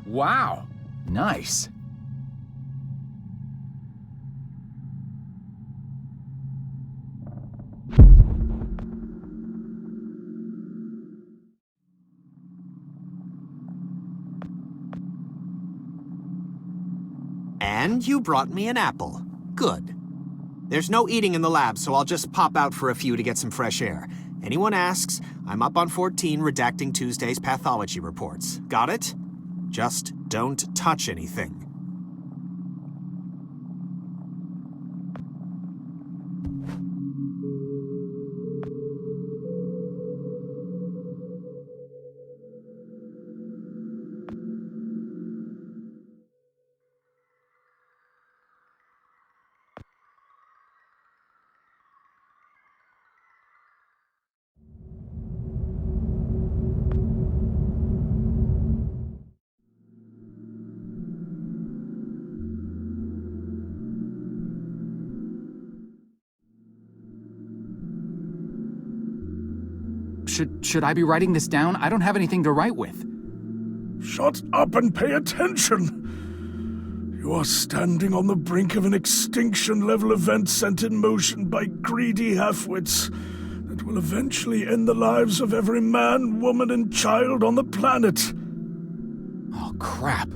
Wow, nice. And you brought me an apple. Good. There's no eating in the lab, so I'll just pop out for a few to get some fresh air. Anyone asks, I'm up on 14 redacting Tuesday's pathology reports. Got it? Just don't touch anything. Should I be writing this down? I don't have anything to write with. Shut up and pay attention! You are standing on the brink of an extinction-level event sent in motion by greedy halfwits that will eventually end the lives of every man, woman, and child on the planet. Oh, crap.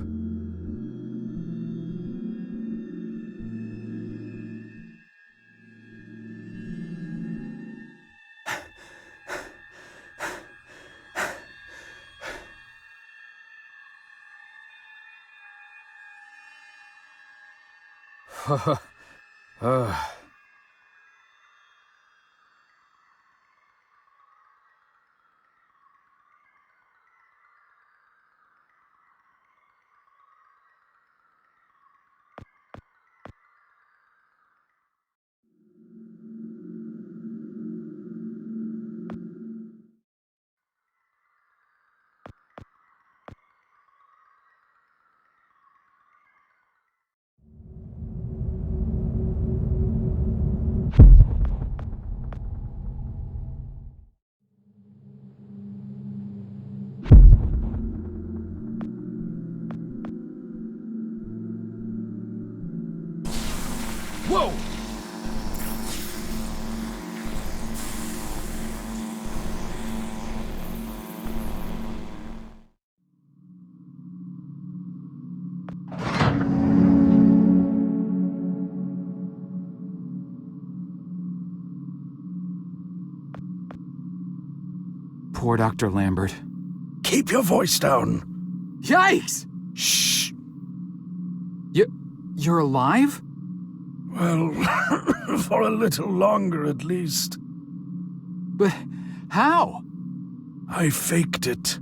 Whoa! Poor Dr. Lambert. Keep your voice down. Yikes! Shh. You're alive? Well, for a little longer at least. But how? I faked it.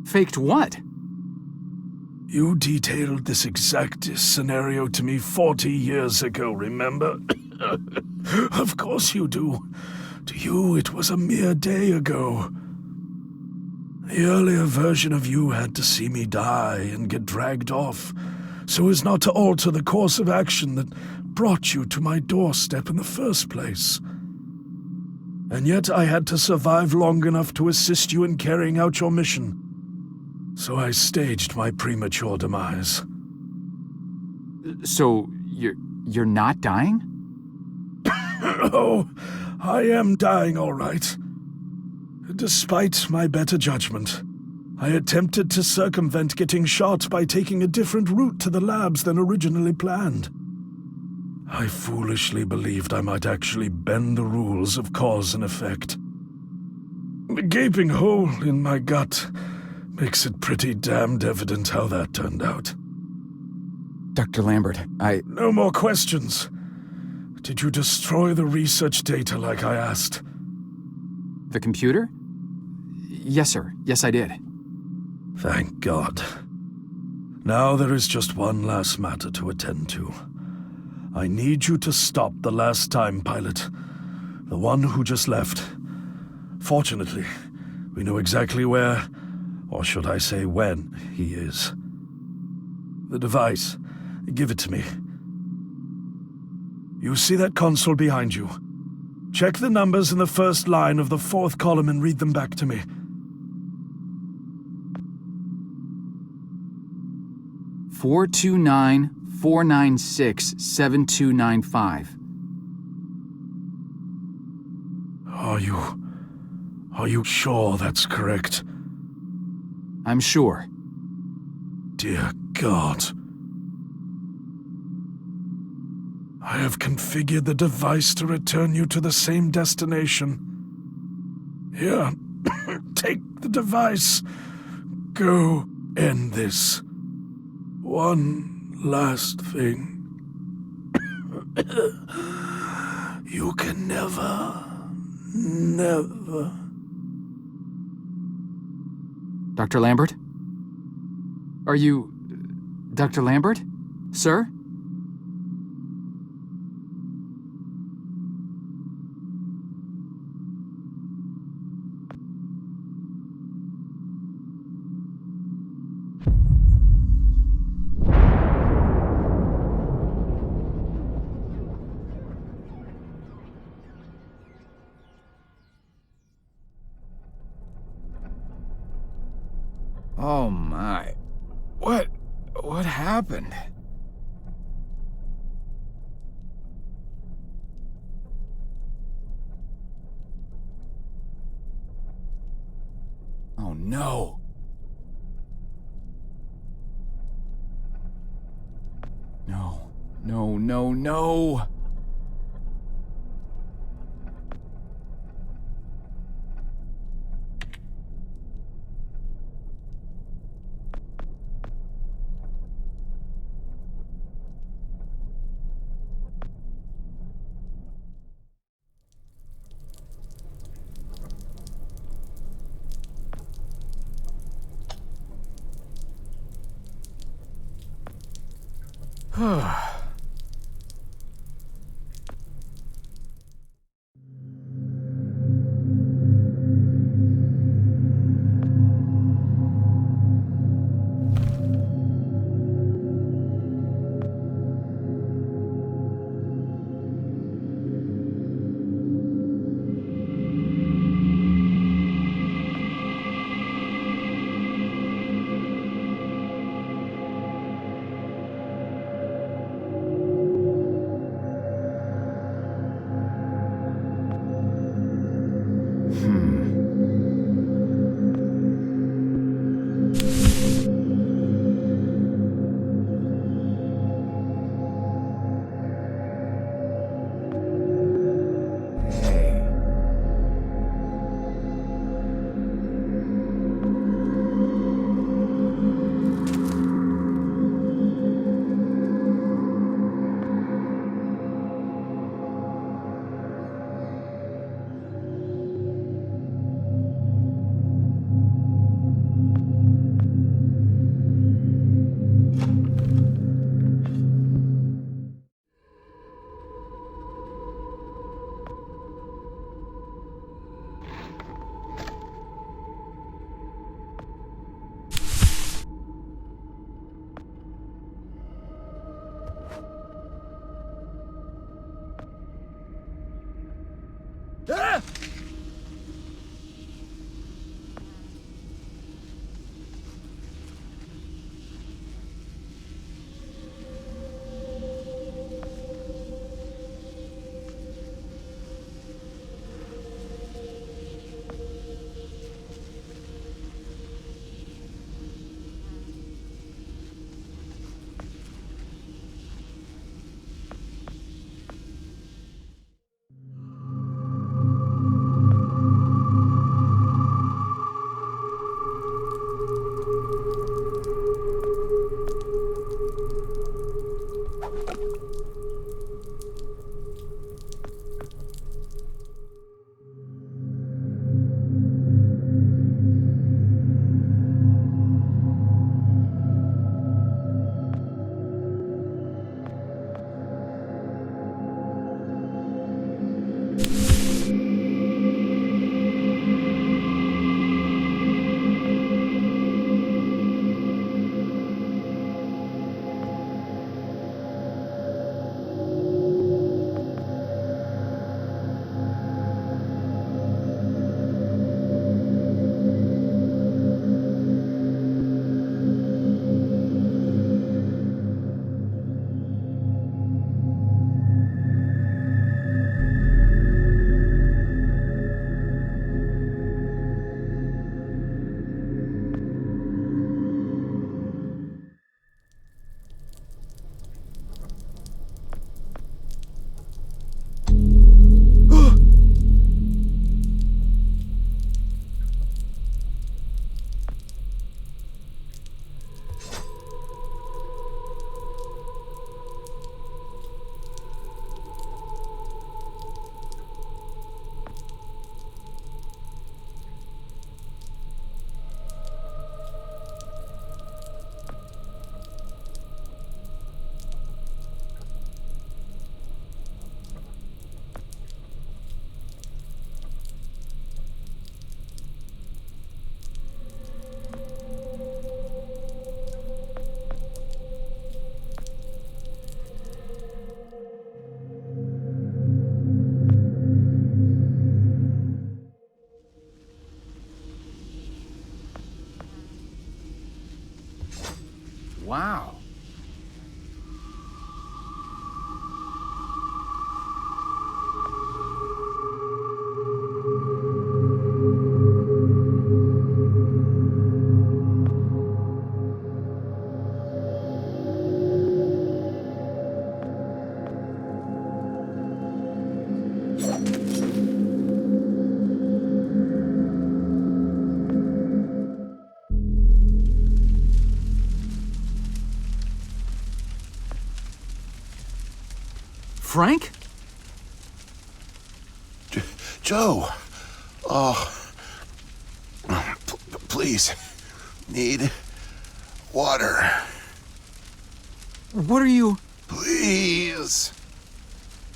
Faked what? You detailed this exact scenario to me 40 years ago, remember? Of course you do. To you, it was a mere day ago. The earlier version of you had to see me die and get dragged off, so as not to alter the course of action that brought you to my doorstep in the first place. And yet I had to survive long enough to assist you in carrying out your mission. So I staged my premature demise. So, you're not dying? Oh, I am dying all right. Despite my better judgment, I attempted to circumvent getting shot by taking a different route to the labs than originally planned. I foolishly believed I might actually bend the rules of cause and effect. The gaping hole in my gut makes it pretty damned evident how that turned out. Dr. Lambert, No more questions. Did you destroy the research data like I asked? The computer? Yes, sir. Yes, I did. Thank God. Now there is just one last matter to attend to. I need you to stop the last time pilot, the one who just left. Fortunately, we know exactly where, or should I say when, he is. The device, give it to me. You see that console behind you? Check the numbers in the first line of the fourth column and read them back to me. 429-496-7295. Are you sure that's correct? I'm sure. Dear God. I have configured the device to return you to the same destination. Here, take the device. Go end this. One last thing. You can never... Dr. Lambert? Are you... Dr. Lambert? Sir? Oh my. What happened? Oh no. No, no, no, no. Frank? Joe! Oh. Please. Need water. What are you... Please.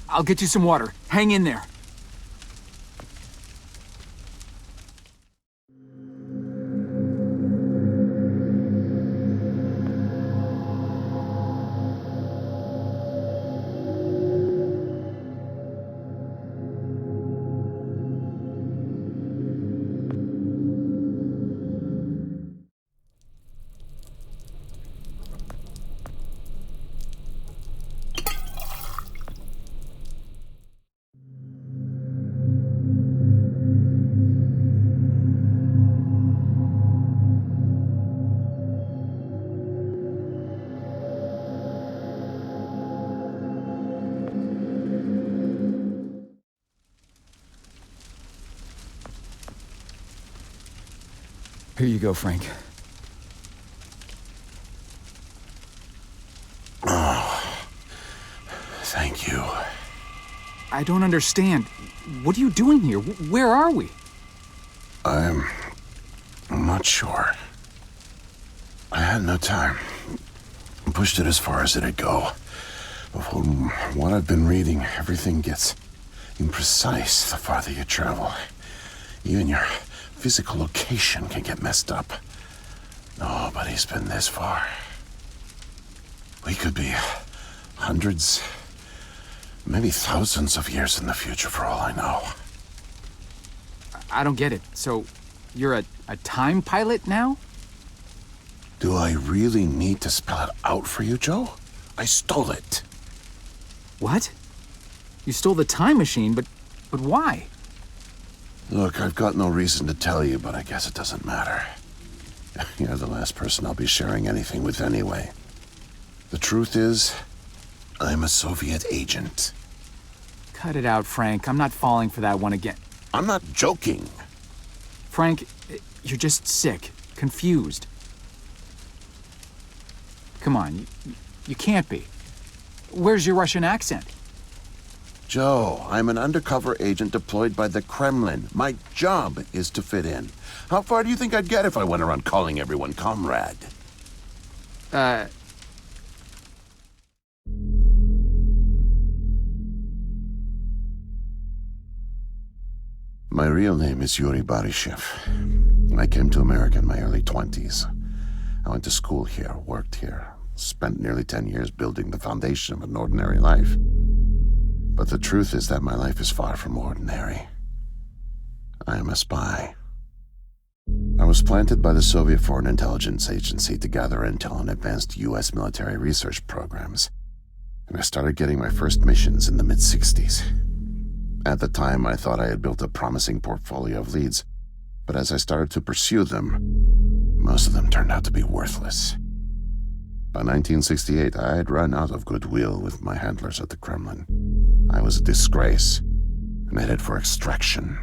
I'll get you some water. Hang in there. Here you go, Frank. Thank you. I don't understand. What are you doing here? Where are we? I'm not sure. I had no time. I pushed it as far as it'd go. But from what I've been reading, everything gets imprecise the farther you travel. Even your physical location can get messed up. Nobody's been this far. We could be hundreds, maybe thousands of years in the future for all I know. I don't get it. So, you're a time pilot now? Do I really need to spell it out for you, Joe? I stole it. What? You stole the time machine, but why? Look, I've got no reason to tell you, but I guess it doesn't matter. You're the last person I'll be sharing anything with anyway. The truth is, I'm a Soviet agent. Cut it out, Frank. I'm not falling for that one again. I'm not joking. Frank, you're just sick, confused. Come on, you can't be. Where's your Russian accent? Joe, I'm an undercover agent deployed by the Kremlin. My job is to fit in. How far do you think I'd get if I went around calling everyone comrade? My real name is Yuri Barishev. I came to America in my early 20s. I went to school here, worked here, spent nearly 10 years building the foundation of an ordinary life. But the truth is that my life is far from ordinary. I am a spy. I was planted by the Soviet Foreign Intelligence Agency to gather intel on advanced U.S. military research programs, and I started getting my first missions in the mid-60s. At the time, I thought I had built a promising portfolio of leads, but as I started to pursue them, most of them turned out to be worthless. By 1968, I had run out of goodwill with my handlers at the Kremlin. I was a disgrace and headed for extraction.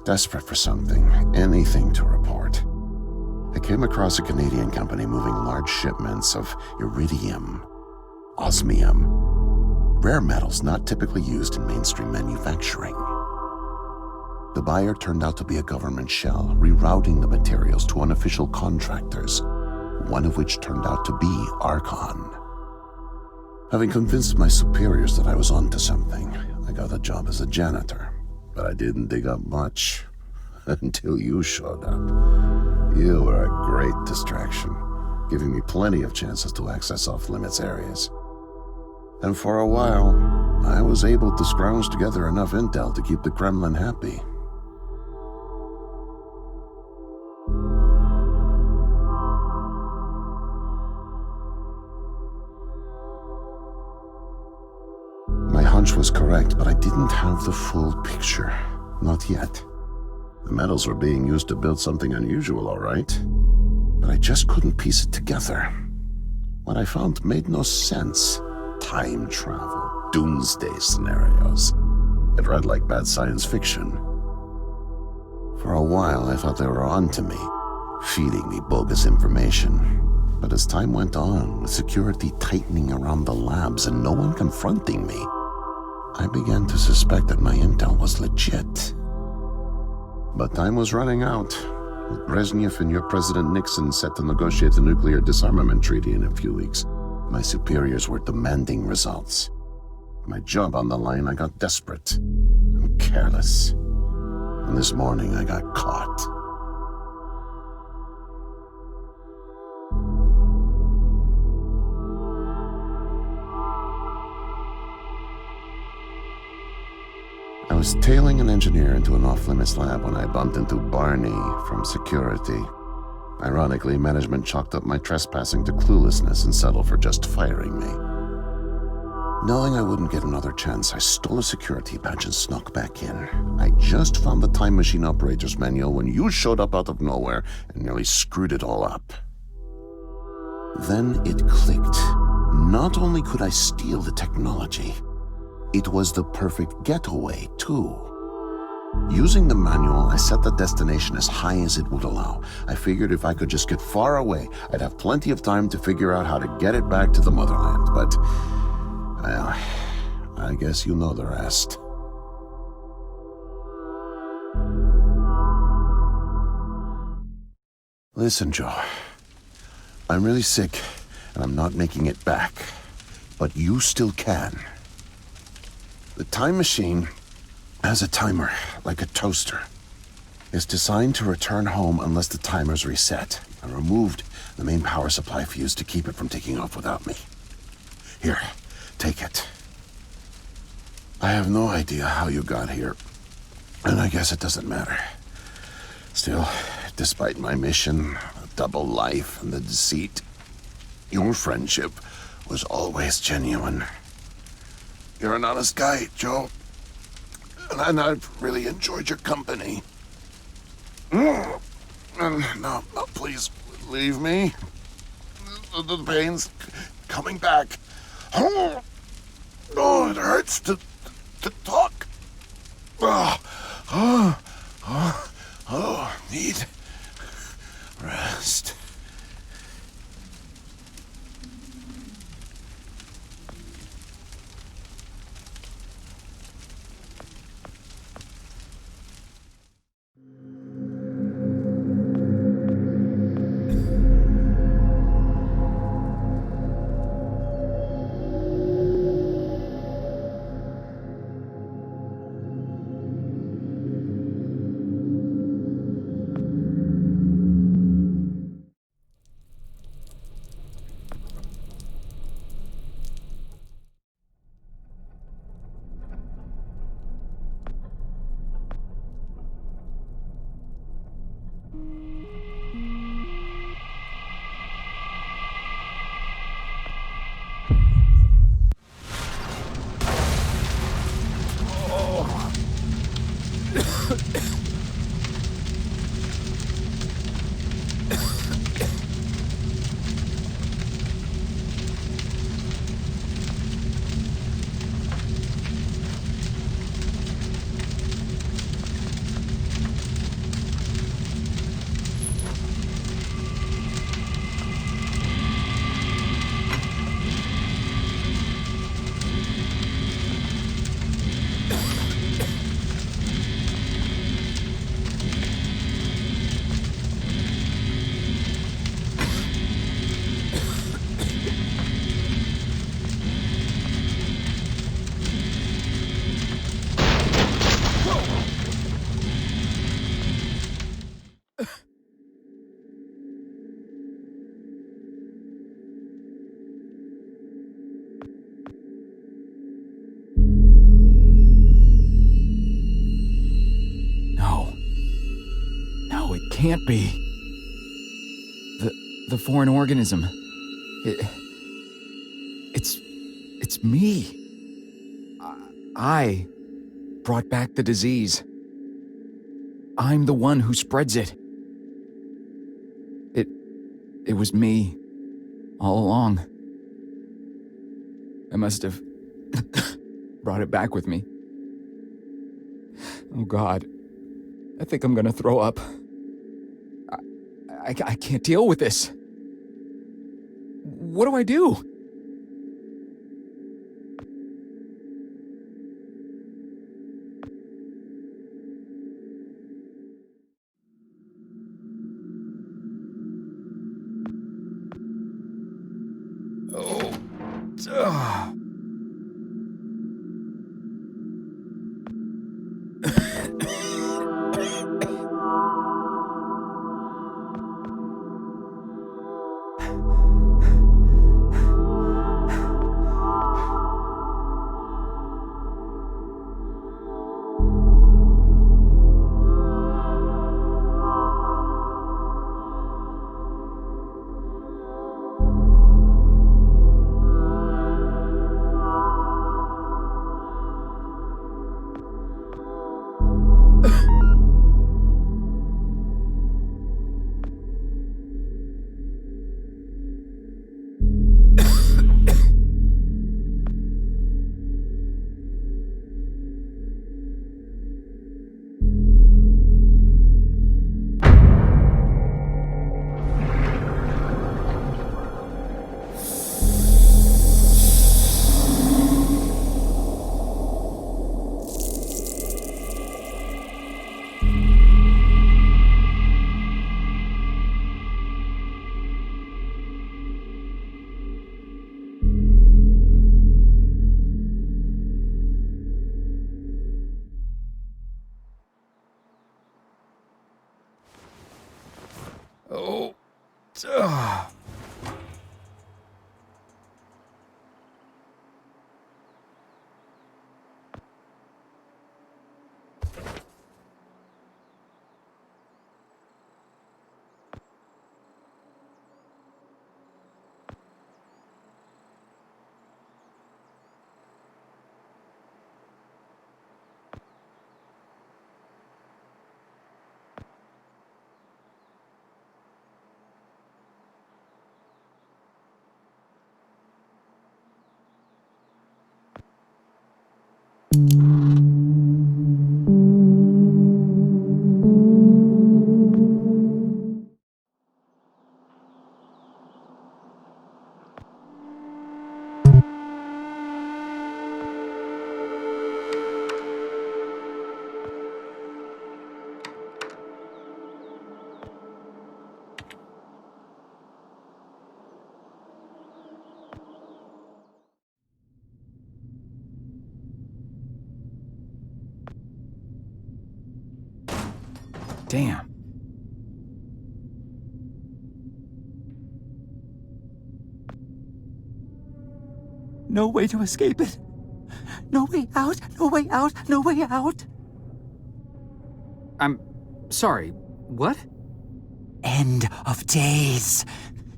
Desperate for something, anything to report, I came across a Canadian company moving large shipments of iridium, osmium, rare metals not typically used in mainstream manufacturing. The buyer turned out to be a government shell, rerouting the materials to unofficial contractors, one of which turned out to be Archon. Having convinced my superiors that I was onto something, I got a job as a janitor, but I didn't dig up much until you showed up. You were a great distraction, giving me plenty of chances to access off-limits areas. And for a while, I was able to scrounge together enough intel to keep the Kremlin happy. My hunch was correct, but I didn't have the full picture. Not yet. The metals were being used to build something unusual, all right. But I just couldn't piece it together. What I found made no sense. Time travel, doomsday scenarios. It read like bad science fiction. For a while, I thought they were on to me, feeding me bogus information. But as time went on, with security tightening around the labs and no one confronting me, I began to suspect that my intel was legit. But time was running out, with Brezhnev and your President Nixon set to negotiate the nuclear disarmament treaty in a few weeks. My superiors were demanding results. My job on the line, I got desperate and careless. And this morning, I got caught. I was tailing an engineer into an off-limits lab when I bumped into Barney from security. Ironically, management chalked up my trespassing to cluelessness and settled for just firing me. Knowing I wouldn't get another chance, I stole a security badge and snuck back in. I just found the time machine operator's manual when you showed up out of nowhere and nearly screwed it all up. Then it clicked. Not only could I steal the technology, it was the perfect getaway, too. Using the manual, I set the destination as high as it would allow. I figured if I could just get far away, I'd have plenty of time to figure out how to get it back to the motherland. But, well, I guess you know the rest. Listen, Joe. I'm really sick, and I'm not making it back. But you still can. The time machine has a timer, like a toaster. It's designed to return home unless the timer's reset. I removed the main power supply fuse to keep it from taking off without me. Here, take it. I have no idea how you got here, and I guess it doesn't matter. Still, despite my mission, a double life, and the deceit, your friendship was always genuine. You're an honest guy, Joe. And I've really enjoyed your company. No, please, leave me. The pain's coming back. Oh, it hurts to talk. Need rest. Can't be. The foreign organism. It's me. I brought back the disease. I'm the one who spreads it. It was me all along. I must have brought it back with me. Oh God. I think I'm gonna throw up. I can't deal with this. What do I do? Damn. No way to escape it. No way out, no way out, no way out. I'm sorry, what? End of days.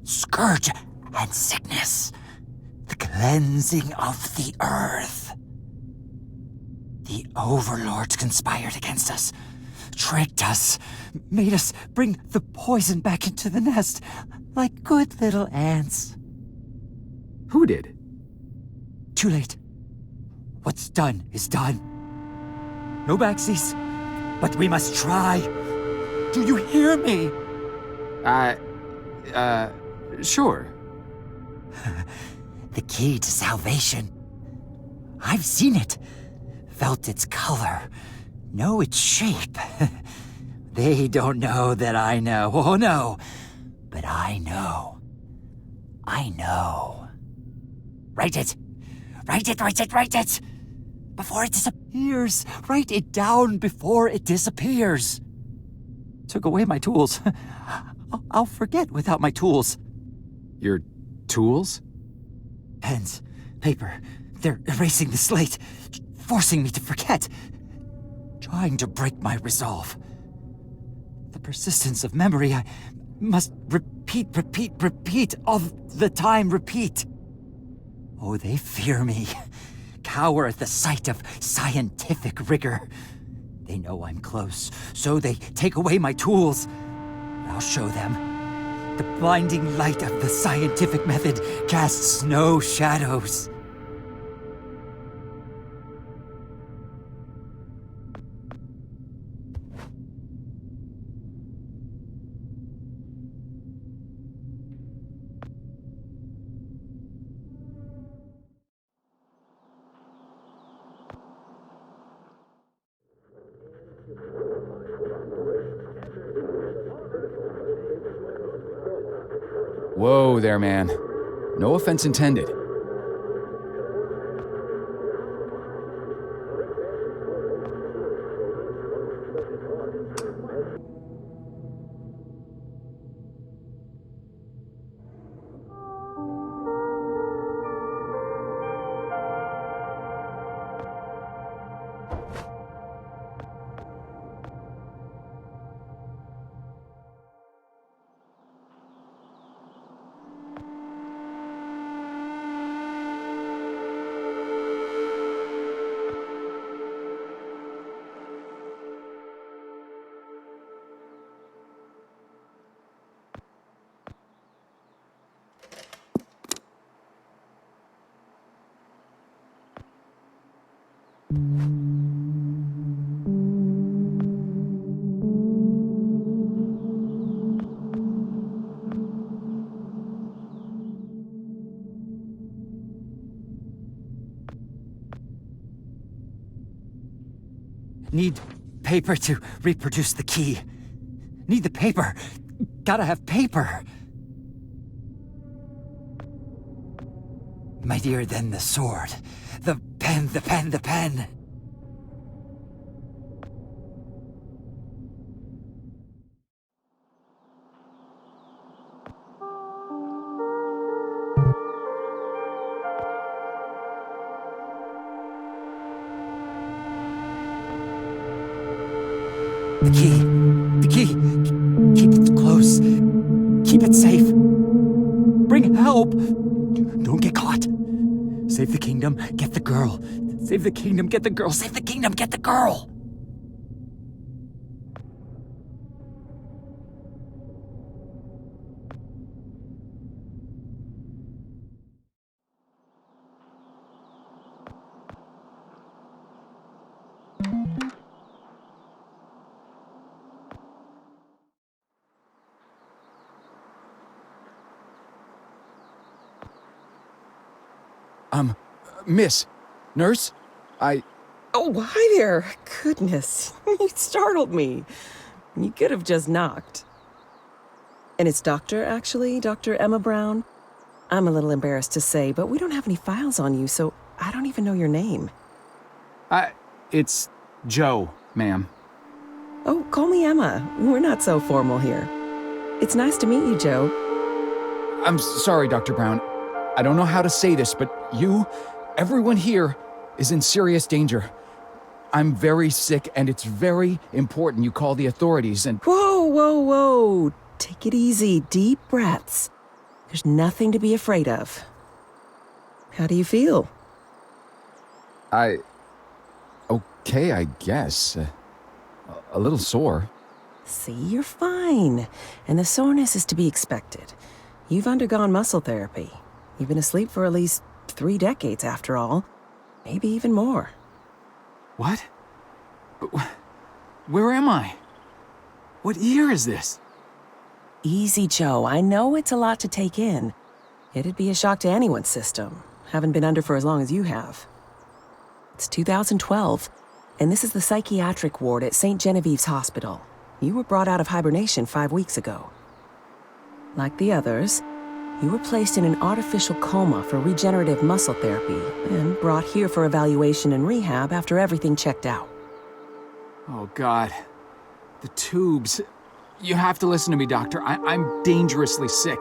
Scourge and sickness. The cleansing of the earth. The overlords conspired against us. Tricked us. Made us bring the poison back into the nest. Like good little ants. Who did? Too late. What's done is done. No backsies, but we must try. Do you hear me? Sure. The key to salvation. I've seen it. Felt its color. Know its shape. They don't know that I know. Oh no. But I know. I know. Write it. Write it, write it, write it! Before it disappears. Write it down before it disappears. Took away my tools. I'll forget without my tools. Your tools? Pens, paper. They're erasing the slate, forcing me to forget. Trying to break my resolve. The persistence of memory, I must repeat, all the time, repeat. Oh, they fear me. Cower at the sight of scientific rigor. They know I'm close, so they take away my tools. I'll show them. The blinding light of the scientific method casts no shadows. Whoa there, man. No offense intended. Need paper to reproduce the key. Need the paper. Gotta have paper. Mightier than the sword. The pen, the pen, the pen. The key. The key. Keep it close. Keep it safe. Bring help. Don't get caught. Save the kingdom, get the girl. Save the kingdom, get the girl. Save the kingdom, get the girl. Miss, nurse, Oh, hi there. Goodness, you startled me. You could have just knocked. And it's Doctor, actually, Dr. Emma Brown. I'm a little embarrassed to say, but we don't have any files on you, so I don't even know your name. it's Joe, ma'am. Oh, call me Emma. We're not so formal here. It's nice to meet you, Joe. I'm sorry, Dr. Brown. I don't know how to say this, but everyone here is in serious danger. I'm very sick, and it's very important you call the authorities and— Whoa, whoa, whoa. Take it easy. Deep breaths. There's nothing to be afraid of. How do you feel? Okay, I guess. A little sore. See, you're fine. And the soreness is to be expected. You've undergone muscle therapy. You've been asleep for at least 3 decades, after all. Maybe even more. What? Where am I? What year is this? Easy, Joe. I know it's a lot to take in. It'd be a shock to anyone's system. Haven't been under for as long as you have. It's 2012, and this is the psychiatric ward at St. Genevieve's Hospital. You were brought out of hibernation 5 weeks ago. Like the others, you were placed in an artificial coma for regenerative muscle therapy and brought here for evaluation and rehab after everything checked out. Oh, God. The tubes. You have to listen to me, Doctor. I'm dangerously sick.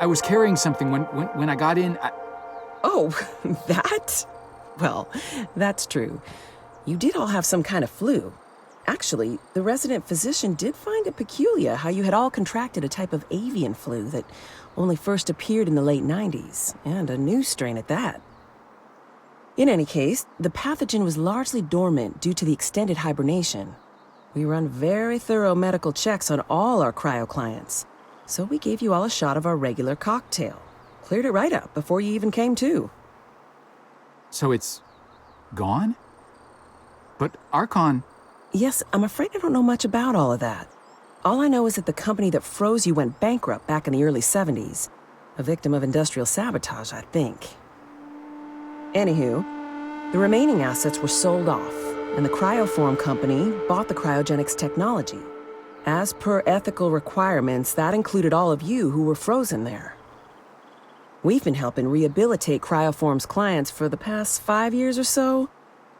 I was carrying something when I got in. Oh, that? Well, that's true. You did all have some kind of flu. Actually, the resident physician did find it peculiar how you had all contracted a type of avian flu that only first appeared in the late 90s, and a new strain at that. In any case, the pathogen was largely dormant due to the extended hibernation. We run very thorough medical checks on all our cryo clients, so we gave you all a shot of our regular cocktail. Cleared it right up before you even came to. So it's gone? But Archon— Yes, I'm afraid I don't know much about all of that. All I know is that the company that froze you went bankrupt back in the early 70s. A victim of industrial sabotage, I think. Anywho, the remaining assets were sold off, and the Cryoform company bought the cryogenics technology. As per ethical requirements, that included all of you who were frozen there. We've been helping rehabilitate Cryoform's clients for the past 5 years or so.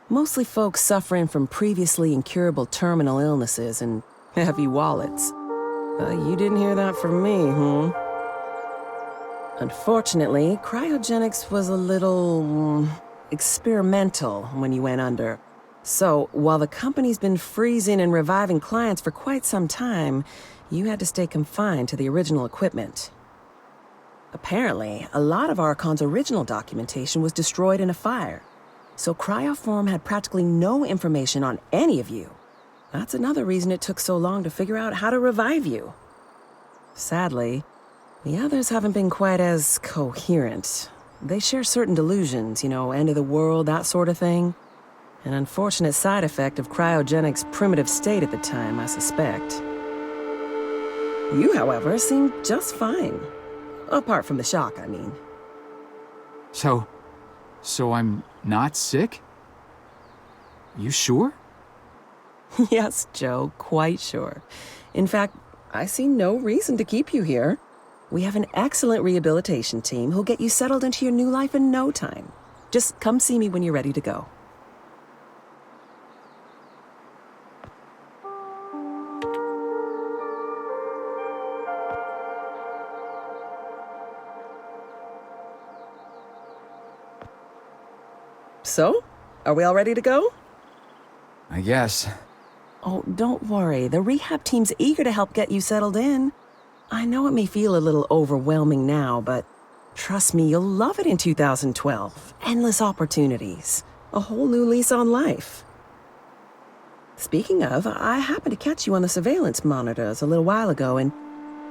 Mostly folks suffering from previously incurable terminal illnesses and heavy wallets. You didn't hear that from me, Unfortunately, cryogenics was a little experimental when you went under. So, while the company's been freezing and reviving clients for quite some time, you had to stay confined to the original equipment. Apparently, a lot of Archon's original documentation was destroyed in a fire, so Cryoform had practically no information on any of you. That's another reason it took so long to figure out how to revive you. Sadly, the others haven't been quite as coherent. They share certain delusions, end of the world, that sort of thing. An unfortunate side effect of cryogenics' primitive state at the time, I suspect. You, however, seem just fine. Apart from the shock, I mean. So I'm not sick? You sure? Yes, Joe, quite sure. In fact, I see no reason to keep you here. We have an excellent rehabilitation team who'll get you settled into your new life in no time. Just come see me when you're ready to go. So, are we all ready to go? I guess. Oh, don't worry. The rehab team's eager to help get you settled in. I know it may feel a little overwhelming now, but trust me, you'll love it in 2012. Endless opportunities. A whole new lease on life. Speaking of, I happened to catch you on the surveillance monitors a little while ago, and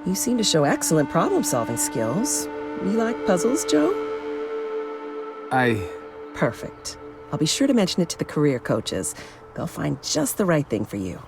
you seem to show excellent problem-solving skills. You like puzzles, Joe? Perfect. I'll be sure to mention it to the career coaches. They'll find just the right thing for you.